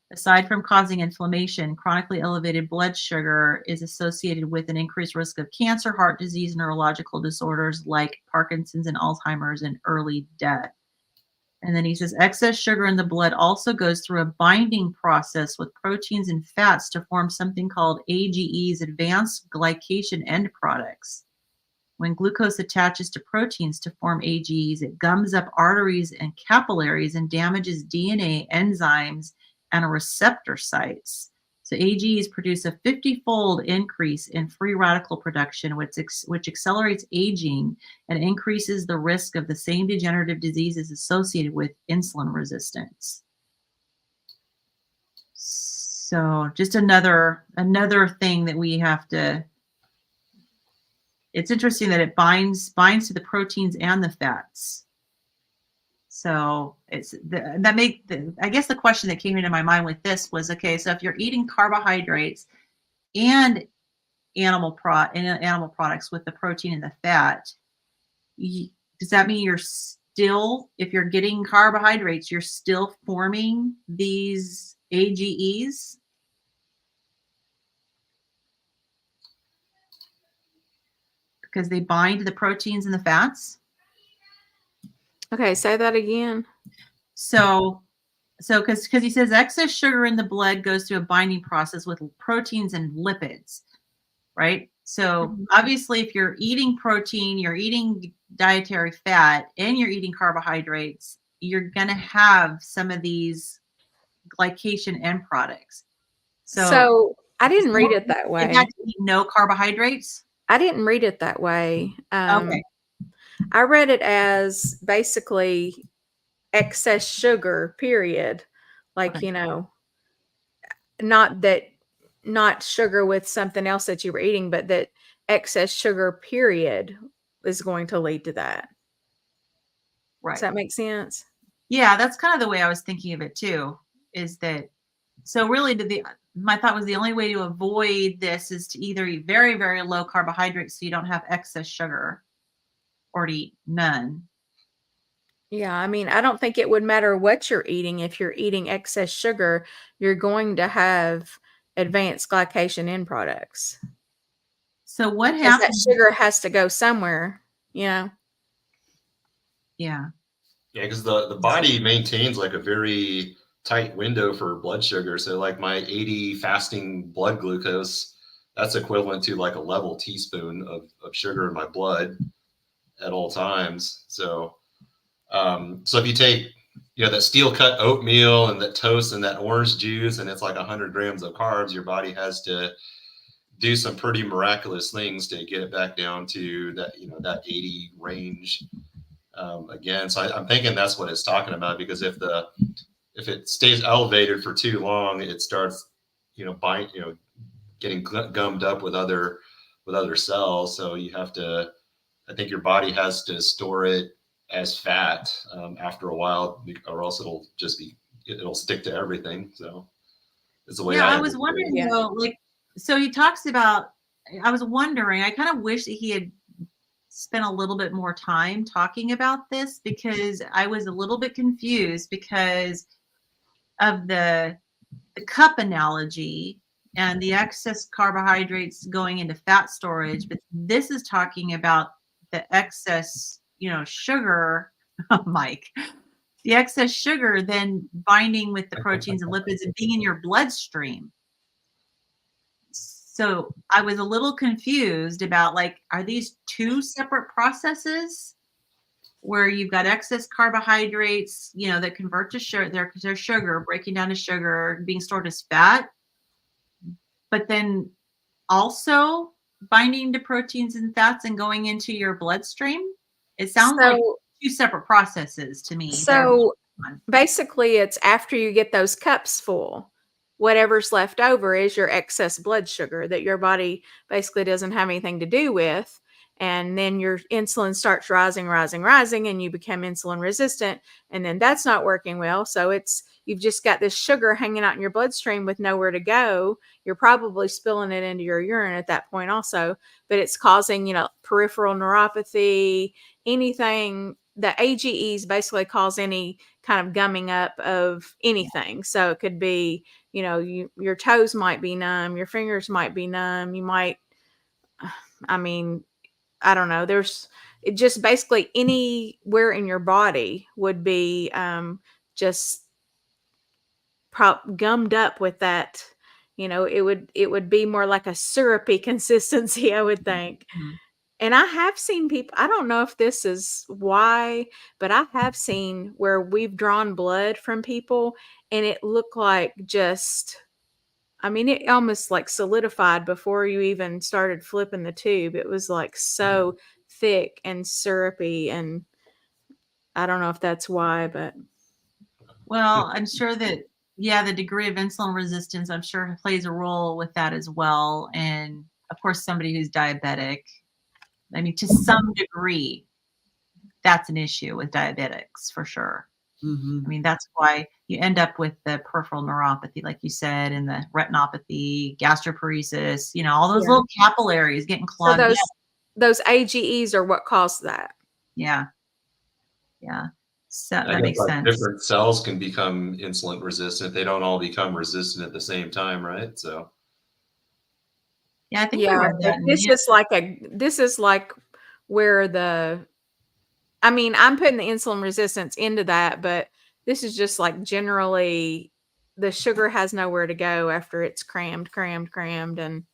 Aside from causing inflammation, chronically elevated blood sugar is associated with an increased risk of cancer, heart disease, neurological disorders like Parkinson's and Alzheimer's, and early death. And then he says excess sugar in the blood also goes through a binding process with proteins and fats to form something called AGEs, advanced glycation end products. When glucose attaches to proteins to form AGEs, it gums up arteries and capillaries and damages DNA, enzymes, and receptor sites. So AGEs produce a 50-fold increase in free radical production, which accelerates aging and increases the risk of the same degenerative diseases associated with insulin resistance. So just another thing that we have to. It's interesting that it binds to the proteins and the fats. So I guess the question that came into my mind with this was, okay, so if you're eating carbohydrates and animal products with the protein and the fat, does that mean you're still, if you're getting carbohydrates, you're still forming these AGEs? Because they bind the proteins and the fats? Okay, say that again. So because he says excess sugar in the blood goes through a binding process with proteins and lipids, right? So obviously, if you're eating protein, you're eating dietary fat, and you're eating carbohydrates, you're going to have some of these glycation end products. So I didn't read it that way. You had to eat no carbohydrates? I didn't read it that way. Okay. I read it as basically excess sugar, period. Like, Okay. not sugar with something else that you were eating, but that excess sugar, period, is going to lead to that. Right. Does that make sense? Yeah, that's kind of the way I was thinking of it too, is that, so really my thought was the only way to avoid this is to either eat very, very low carbohydrates so you don't have excess sugar, or to eat none. Yeah, I mean, I don't think it would matter what you're eating. If you're eating excess sugar, you're going to have advanced glycation end products. So what Because that happens? sugar has to go somewhere, Yeah. Yeah, because the body maintains like a very tight window for blood sugar. So like my 80 fasting blood glucose, that's equivalent to like a level teaspoon of sugar in my blood at all times. So if you take, that steel cut oatmeal and that toast and that orange juice, and it's like 100 grams of carbs, your body has to do some pretty miraculous things to get it back down to that 80 range again. So I'm thinking that's what it's talking about, because if it stays elevated for too long, it starts, getting gummed up with other cells. So I think your body has to store it as fat after a while, or else it'll stick to everything. So it's the way Yeah, I I was understand wondering Yeah. though, like, so he talks about, I was wondering, I kind of wish that he had spent a little bit more time talking about this, because I was a little bit confused because of the cup analogy and the excess carbohydrates going into fat storage. But this is talking about the excess, sugar, Mike, the excess sugar then binding with the proteins and lipids and being in your bloodstream. So I was a little confused about, like, are these two separate processes where you've got excess carbohydrates, that convert to sugar, their sugar, breaking down to sugar, being stored as fat, but then also binding to proteins and fats and going into your bloodstream? It sounds like So two separate processes to me that are going so on. basically it's after you get those cups full, whatever's left over is your excess blood sugar that your body basically doesn't have anything to do with. And then your insulin starts rising, and you become insulin resistant. And then that's not working well. So you've just got this sugar hanging out in your bloodstream with nowhere to go. You're probably spilling it into your urine at that point also, but it's causing, peripheral neuropathy, anything. The AGEs basically cause any kind of gumming up of anything. So it could be, your toes might be numb, your fingers might be numb, you might, I mean, I don't know. It just basically anywhere in your body would be just gummed up with that. It would be more like a syrupy consistency, I would think. Mhm. And I have seen people, I don't know if this is why, but I have seen where we've drawn blood from people and it looked like it almost like solidified before you even started flipping the tube. It was like so thick and syrupy, and I don't know if that's why, but Well, I'm sure that, yeah, the degree of insulin resistance, I'm sure, plays a role with that as well. And of course, somebody who's diabetic, I mean, to some degree, that's an issue with diabetics for sure. Mhm. I mean, that's why you end up with the peripheral neuropathy, like you said, and the retinopathy, gastroparesis, all those yeah. little capillaries getting So clogged up. those AGEs are what caused that. Yeah. Yeah. So I that guess makes like sense. different cells can become insulin resistant. They don't all become resistant at the same time, right? So Yeah, I think I Yeah, read but that in this is like where I'm putting the insulin resistance into that, but this is just like generally the sugar has nowhere to go after it's crammed. And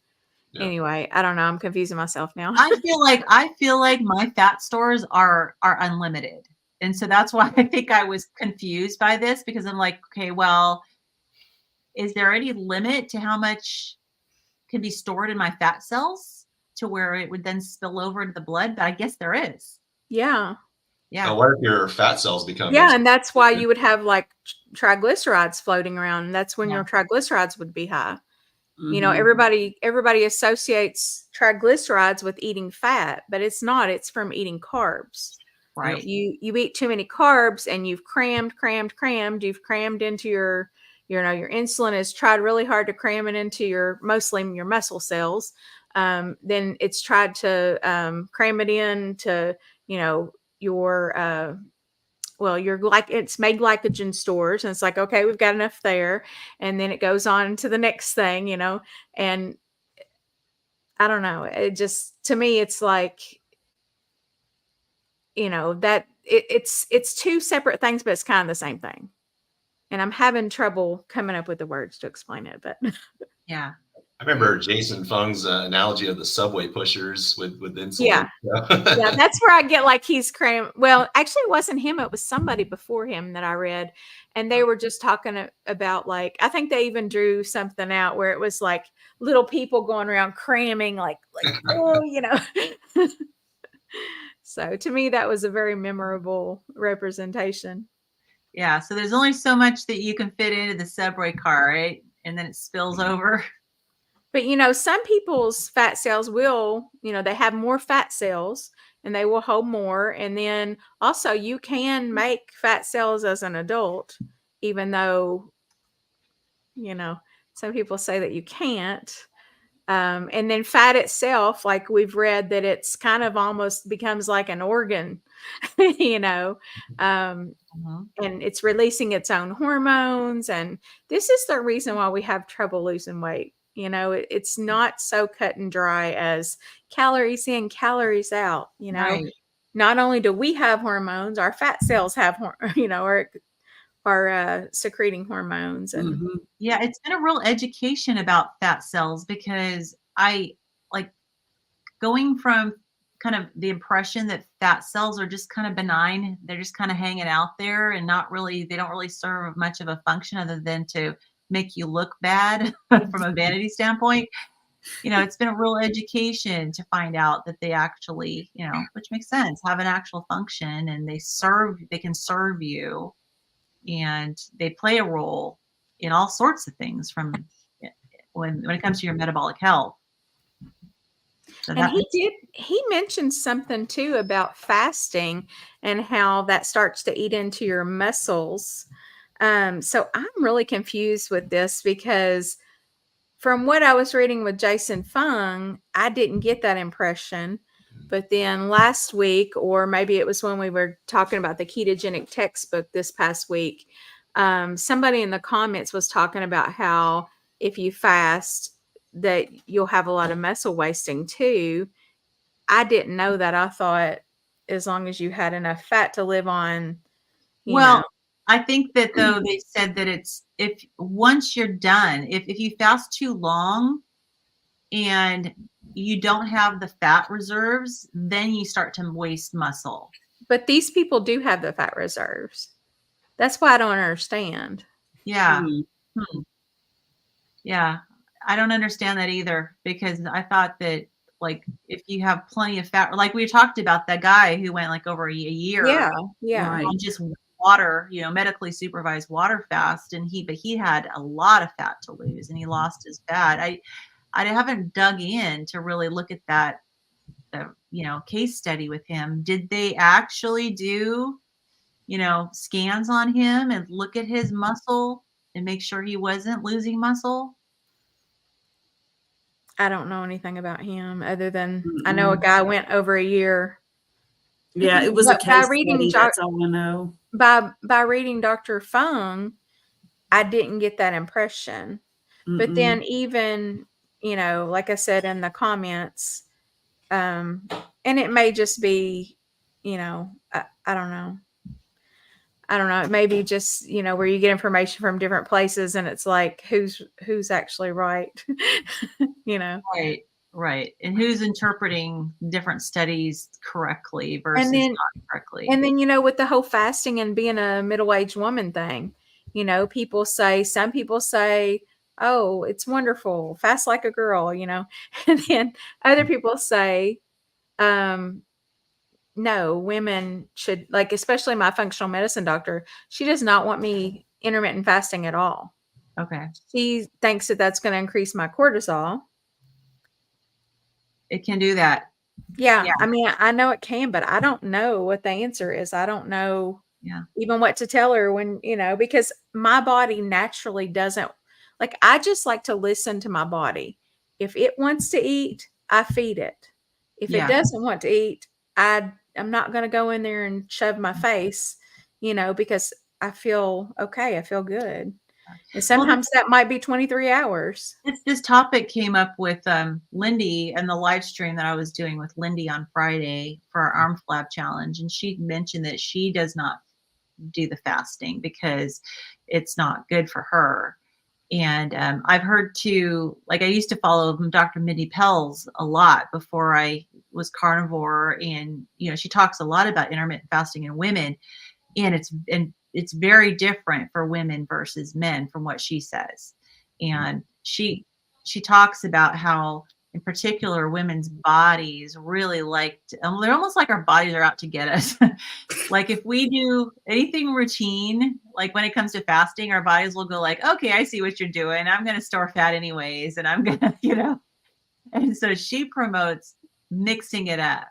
yeah. anyway, I don't know. I'm confusing myself now. I feel like my fat stores are unlimited. And so that's why I think I was confused by this, because I'm like, okay, well, is there any limit to how much can be stored in my fat cells to where it would then spill over into the blood? But I guess there is. Yeah. Yeah. What if your fat cells become Yeah, insulin and that's why resistant? you would have like triglycerides floating around. And that's when Yeah. your triglycerides would be high. Mhm. Everybody associates triglycerides with eating fat, but it's not. It's from eating carbs. Right. You eat too many carbs and you've crammed. You've crammed into your insulin has tried really hard to cram it into mostly your muscle cells. Then it's tried to cram it into your it's made glycogen stores, and it's like, okay, we've got enough there, and then it goes on to the next thing, and I don't know. It just, to me, it's like, that it's two separate things, but it's kind of the same thing. And I'm having trouble coming up with the words to explain it, but Yeah. I remember Jason Fung's analogy of the subway pushers with insulin. yeah, that's where I get like he's cram. Well, actually, it wasn't him; it was somebody before him that I read, and they were just talking about like I think they even drew something out where it was like little people going around cramming, like oh, you know. So to me, that was a very memorable representation. Yeah. So there's only so much that you can fit into the subway car, right? And then it spills over. But some people's fat cells will, they have more fat cells and they will hold more. And then also you can make fat cells as an adult, even though, some people say that you can't. And then fat itself, like we've read that it's kind of almost becomes like an organ, and it's releasing its own hormones. And this is the reason why we have trouble losing weight. It's not so cut and dry as calories in, calories out. Right. Not only do we have hormones, our fat cells have, are secreting hormones. And Yeah, it's been a real education about fat cells because I like going from kind of the impression that fat cells are just kind of benign. They're just kind of hanging out there and they don't really serve much of a function other than to make you look bad from a vanity standpoint. It's been a real education to find out that they actually, which makes sense, have an actual function and they can serve you and they play a role in all sorts of things from when it comes to your metabolic health. So and he mentioned something too about fasting and how that starts to eat into your muscles. So I'm really confused with this because from what I was reading with Jason Fung, I didn't get that impression. But then last week, or maybe it was when we were talking about the ketogenic textbook this past week, somebody in the comments was talking about how if you fast, that you'll have a lot of muscle wasting too. I didn't know that. I thought as long as you had enough fat to live on, well, I think that though they said that it's if once you're done, if you fast too long and you don't have the fat reserves, then you start to waste muscle. But these people do have the fat reserves. That's why I don't understand. Yeah. Yeah. I don't understand that either because I thought that like if you have plenty of fat, like we talked about that guy who went like over a year on just water, medically supervised water fast. And he had a lot of fat to lose and he lost his fat. I haven't dug in to really look at that, case study with him. Did they actually do, scans on him and look at his muscle and make sure he wasn't losing muscle? I don't know anything about him other than I know a guy went over a year. Yeah, it was a case study. That's all I know. By reading Dr. Fung, I didn't get that impression. But then even, like I said in the comments, and it may just be, I don't know. I don't know. It may be just, where you get information from different places and it's like, who's actually right, Right. And who's interpreting different studies correctly versus not correctly. And then, with the whole fasting and being a middle-aged woman thing, some people say, oh, it's wonderful. Fast like a girl, and then other people say, no, women should, like, especially my functional medicine doctor, she does not want me intermittent fasting at all. Okay. She thinks that that's going to increase my cortisol. It can do that. Yeah. I mean, I know it can, but I don't know what the answer is. I don't know even what to tell her when, because my body naturally doesn't, like, I just like to listen to my body. If it wants to eat, I feed it. If it doesn't want to eat, I'm not going to go in there and shove my face, because I feel okay. I feel good. And sometimes that might be 23 hours. This topic came up with Lindy and the live stream that I was doing with Lindy on Friday for our arm flab challenge. And she mentioned that she does not do the fasting because it's not good for her. And I've heard too, like I used to follow Dr. Mindy Pelz a lot before I was carnivore. And, she talks a lot about intermittent fasting in women. And it's very different for women versus men from what she says. And she talks about how, in particular, women's bodies really they're almost like our bodies are out to get us. Like if we do anything routine, like when it comes to fasting, our bodies will go like, okay, I see what you're doing. I'm going to store fat anyways. And I'm going to, and so she promotes mixing it up.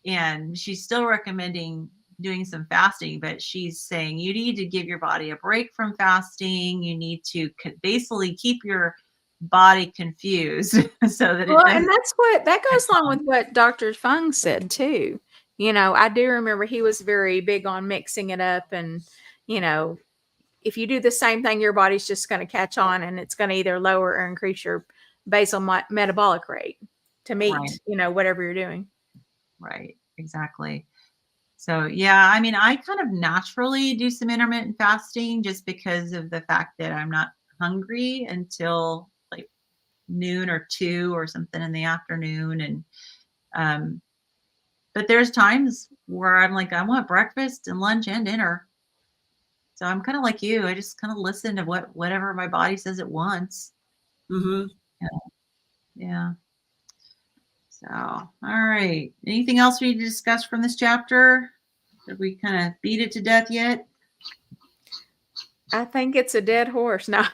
And she's still recommending doing some fasting, but she's saying you need to give your body a break from fasting. You need to basically keep your body confused so that and that goes along with what Dr. Fung said too. I do remember he was very big on mixing it up, and if you do the same thing, your body's just going to catch on, and it's going to either lower or increase your basal metabolic rate to meet whatever you're doing. Right, exactly. So yeah, I mean, I kind of naturally do some intermittent fasting just because of the fact that I'm not hungry until like noon or 2 or something in the afternoon. And but there's times where I'm like, I want breakfast and lunch and dinner. So I'm kind of like you. I just kind of listen to whatever my body says it wants. Mm-hmm. Yeah. So, all right. Anything else we need to discuss from this chapter? Did we kind of beat it to death yet? I think it's a dead horse. No,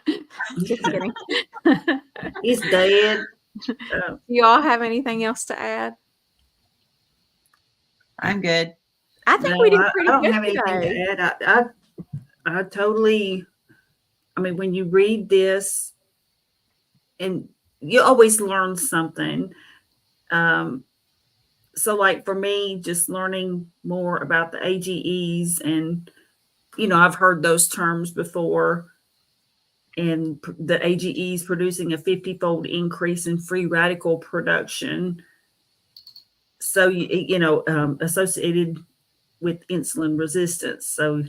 just kidding. He's dead. Do you all have anything else to add? I'm good. I think we did pretty good. I don't have anything to add. I totally, I mean, when you read this, and you always learn something. So like for me, just learning more about the AGEs, and, I've heard those terms before, and the AGEs producing a 50-fold increase in free radical production. So, associated with insulin resistance. So,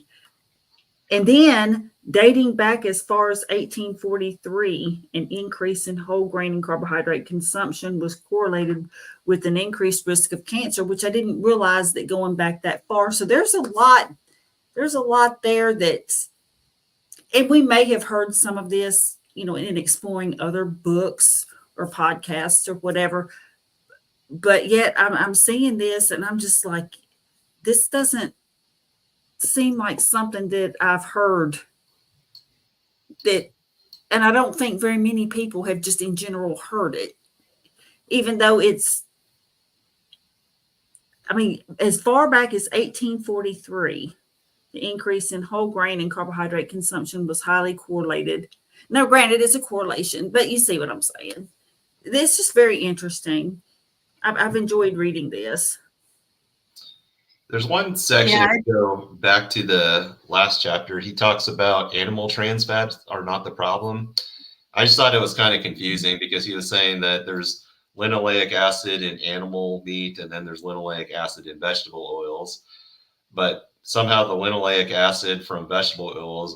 and then dating back as far as 1843, an increase in whole grain and carbohydrate consumption was correlated with an increased risk of cancer, which I didn't realize that going back that far. So there's a lot there and we may have heard some of this, in exploring other books or podcasts or whatever. But yet I'm seeing this and I'm just like, this doesn't seem like something that I've heard that, and I don't think very many people have just in general heard it, even though it's, I mean, as far back as 1843, the increase in whole grain and carbohydrate consumption was highly correlated. Now, granted, it's a correlation, but you see what I'm saying. This is very interesting. I've enjoyed reading this. There's one section, if you go back to the last chapter, he talks about animal trans fats are not the problem. I just thought it was kind of confusing because he was saying that there's linoleic acid in animal meat and then there's linoleic acid in vegetable oils. But somehow the linoleic acid from vegetable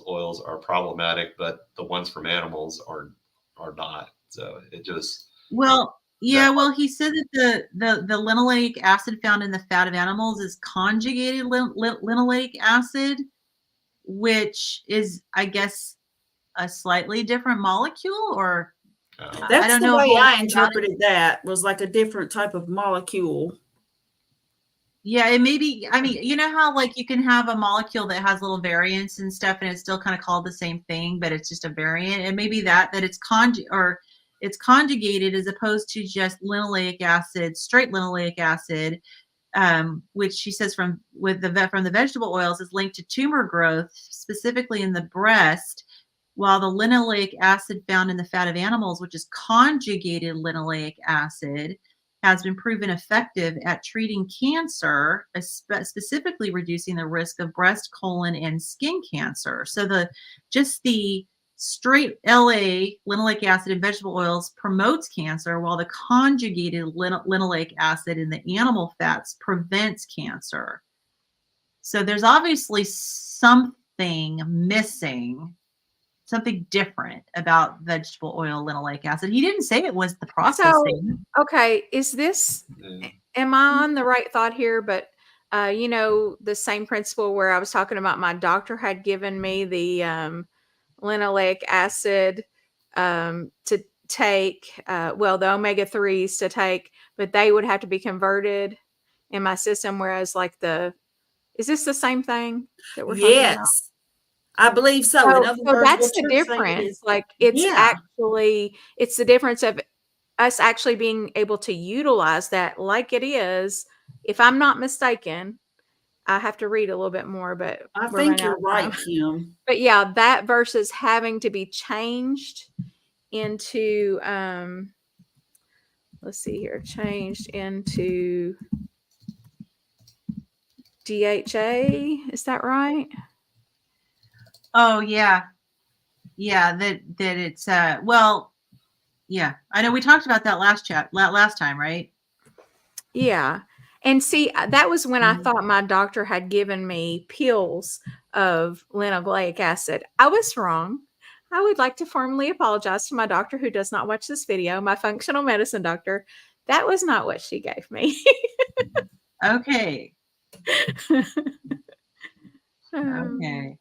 oils are problematic, but the ones from animals are not. So it just... Well, he said that the linoleic acid found in the fat of animals is conjugated linoleic acid, which is, I guess, a slightly different molecule, or that's I don't know the way I interpreted that, was like a different type of molecule. Yeah, it may be. I mean, you know how like you can have a molecule that has little variants and stuff, and it's still kind of called the same thing, but it's just a variant. It may be that it's conjugated as opposed to just linoleic acid, straight linoleic acid, which she says from the vegetable oils is linked to tumor growth, specifically in the breast, while the linoleic acid found in the fat of animals, which is conjugated linoleic acid, has been proven effective at treating cancer, specifically reducing the risk of breast, colon, and skin cancer. So the straight linoleic acid in vegetable oils promotes cancer, while the conjugated linoleic acid in the animal fats prevents cancer. So there's obviously something missing, something different about vegetable oil linoleic acid. He didn't say it was the processing. So, okay, is this, am I on the right thought here? But, the same principle where I was talking about my doctor had given me the linoleic acid to take, the omega-3s to take, but they would have to be converted in my system, whereas like is this the same thing that we're talking about? Yes, I believe so. In other So words, that's what the you're saying difference. is, Like it's yeah, it's the difference of us actually being able to utilize that like it is. If I'm not mistaken, I have to read a little bit more, but I we're think running out you're of right, time. Kim. But yeah, that versus having to be changed into let's see here, changed into DHA. Is that right? Oh yeah. Yeah, that it's yeah. I know we talked about that last time, right? Yeah. And see, that was when I Mhm. thought my doctor had given me pills of linoleic acid. I was wrong. I would like to formally apologize to my doctor who does not watch this video, my functional medicine doctor. That was not what she gave me. Okay. Um, Okay.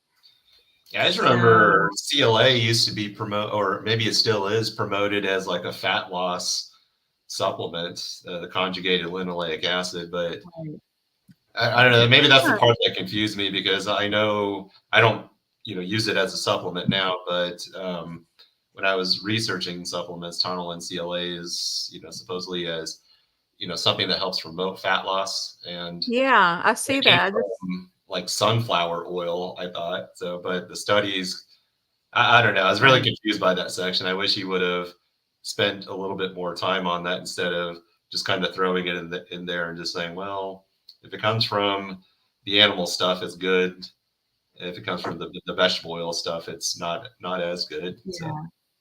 Yeah, I just So remember CLA used to be or maybe it still is promoted as like a fat loss supplement, the conjugated linoleic acid. But I don't know. Maybe that's the huh. part that confused me because I know I don't, use it as a supplement now. But when I was researching supplements, Tonylin CLA is, supposedly as, something that helps promote fat loss, and Yeah, I it see came that. from like sunflower oil, I thought. So, but the studies, I don't know. I was really confused by that section. I wish he would have spent a little bit more time on that instead of just kind of throwing it in there and just saying, well, if it comes from the animal stuff, it's good. If it comes from the vegetable oil stuff, it's not as good. So yeah.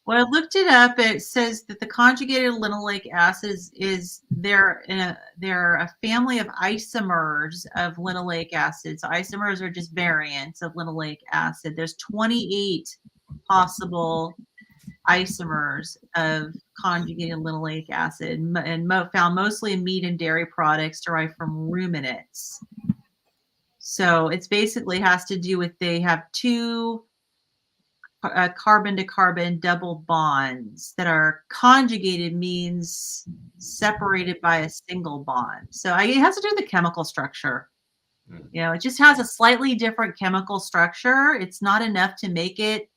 Well, I looked it up. It says that the conjugated linoleic acids is they're a family of isomers of linoleic acid. So isomers are just variants of linoleic acid. There's 28 possible isomers of conjugated linoleic acid and found mostly in meat and dairy products derived from ruminants. So it's basically has to do with they have two carbon to carbon double bonds that are conjugated, means separated by a single bond. So it has to do with the chemical structure. It just has a slightly different chemical structure. It's not enough to make it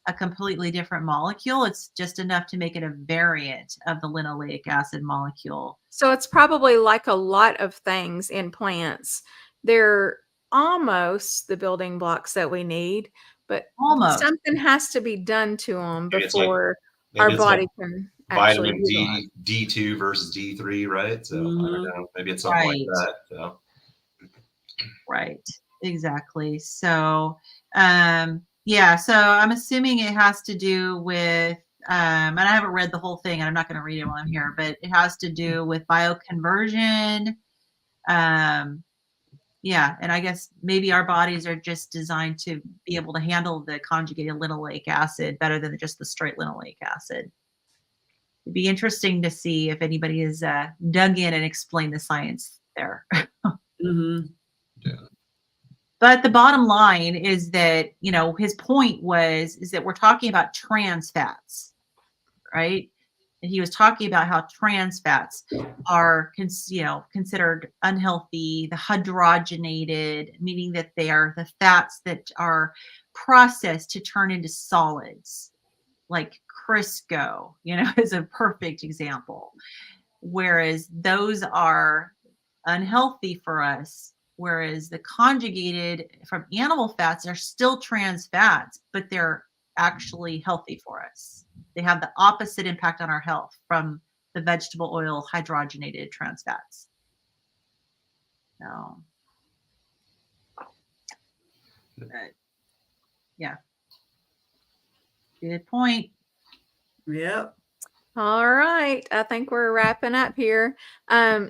a completely different molecule. It's just enough to make it a variant of the linoleic acid molecule. So it's probably like a lot of things in plants. They're almost the building blocks that we need, but Almost. something has to be done to them maybe it's like before our maybe it's like body can actually vitamin utilize. D2 versus D3, right? So I don't Mhm. know. Maybe it's something like Right. that. So Right. Exactly. So, yeah, so I'm assuming it has to do with, and I haven't read the whole thing and I'm not going to read it while I'm here, but it has to do with bioconversion. Yeah, and I guess maybe our bodies are just designed to be able to handle the conjugated linoleic acid better than just the straight linoleic acid. It'd be interesting to see if anybody has dug in and explained the science there. Mhm. yeah. But the bottom line is that, his point is that we're talking about trans fats, right? And he was talking about how trans fats are, considered unhealthy, the hydrogenated, meaning that they are the fats that are processed to turn into solids, like Crisco, is a perfect example. Whereas those are unhealthy for us. Whereas the conjugated from animal fats are still trans fats, but they're actually healthy for us. They have the opposite impact on our health from the vegetable oil hydrogenated trans fats. So, but, yeah. Good point. Yep. All right. I think we're wrapping up here.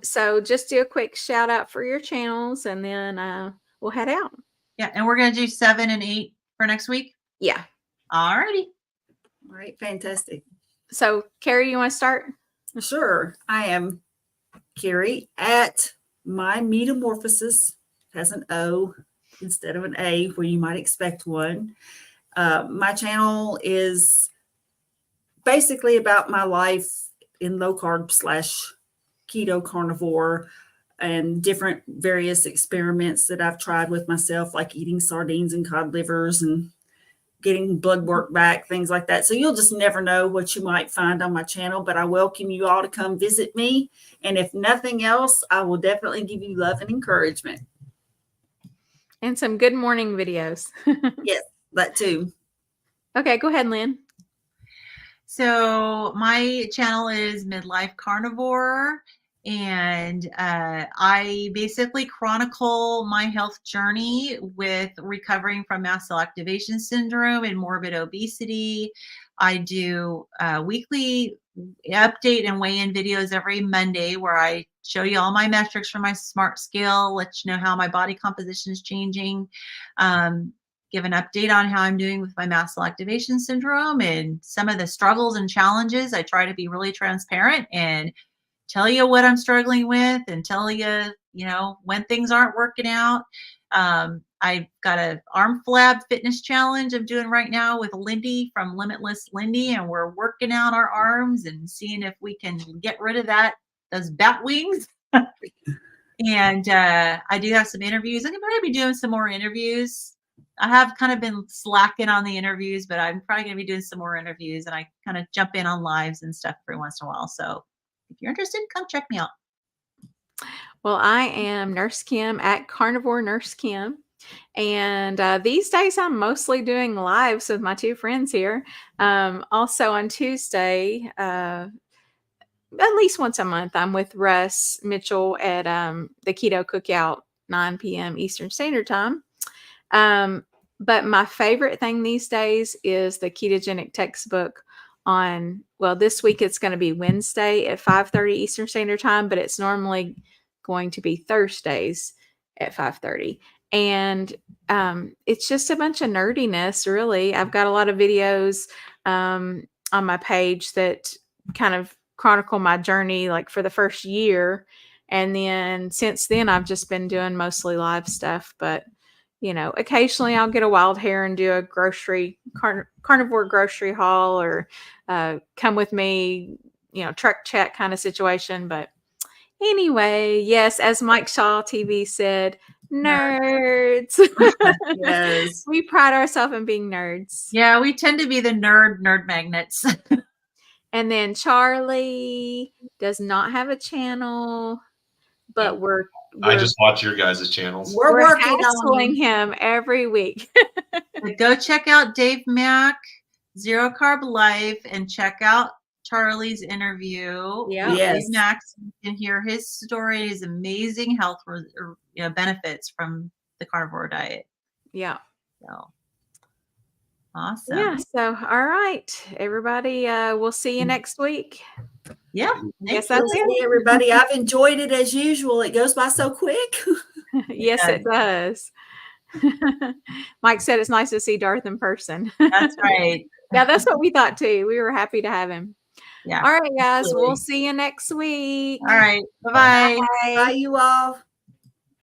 So just do a quick shout out for your channels and then we'll head out. Yeah, and we're gonna do 7 and 8 for next week. Yeah. All righty. All right. Fantastic. So Carrie, you want to start? Sure. I am Carrie at My Metamorphosis. Has an O instead of an A, where you might expect one. My channel is basically about my life in low carb / keto carnivore and different various experiments that I've tried with myself, like eating sardines and cod livers and getting blood work back, things like that. So you'll just never know what you might find on my channel, but I welcome you all to come visit me. And if nothing else, I will definitely give you love and encouragement. And some good morning videos. Yes, that too. Okay, go ahead, Lynn. So my channel is Midlife Carnivore, and I basically chronicle my health journey with recovering from mast cell activation syndrome and morbid obesity. I do weekly update and weigh-in videos every Monday where I show you all my metrics for my SMART scale, let you know how my body composition is changing. Give an update on how I'm doing with my mast cell activation syndrome and some of the struggles and challenges. I try to be really transparent and tell you what I'm struggling with and tell you, when things aren't working out. I've got an arm flab fitness challenge I'm doing right now with Lindy from Limitless Lindy, and we're working out our arms and seeing if we can get rid of those bat wings. And I do have some interviews. I'm going to be doing some more interviews. I have kind of been slacking on the interviews, but I'm probably going to be doing some more interviews, and I kind of jump in on lives and stuff every once in a while. So if you're interested, come check me out. Well, I am Nurse Kim at Carnivore Nurse Kim. And these days I'm mostly doing lives with my two friends here. Also on Tuesday, at least once a month, I'm with Russ Mitchell at the Keto Cookout, 9 p.m. Eastern Standard Time. But my favorite thing these days is the ketogenic textbook this week it's going to be Wednesday at 5:30 Eastern Standard Time, but it's normally going to be Thursdays at 5:30. And it's just a bunch of nerdiness, really. I've got a lot of videos on my page that kind of chronicle my journey, like for the first year. And then since then, I've just been doing mostly live stuff. But, occasionally I'll get a wild hair and do a carnivore grocery haul or come with me, truck check kind of situation. But anyway, yes, as Mike Shaw TV said, nerds. Yes. We pride ourselves in being nerds. Yeah, we tend to be the nerd magnets. And then Charlie does not have a channel, but I just watch your guys' channels. We're working hassling on him every week. But go check out Dave Mack, Zero Carb Life, and check out Charlie's interview with Yes. Dave Mack. So you can hear his story, his amazing health benefits from the carnivore diet. Yeah. So awesome. Yeah. So, all right, everybody. We'll see you next week. Yeah. Yes, We'll that's see it. everybody. I've enjoyed it as usual. It goes by so quick. Yes, it does. Mike said it's nice to see Darth in person. That's right. Yeah, that's what we thought too. We were happy to have him. Yeah. All right, guys. Absolutely. We'll see you next week. All right. Bye-bye. Bye, you all.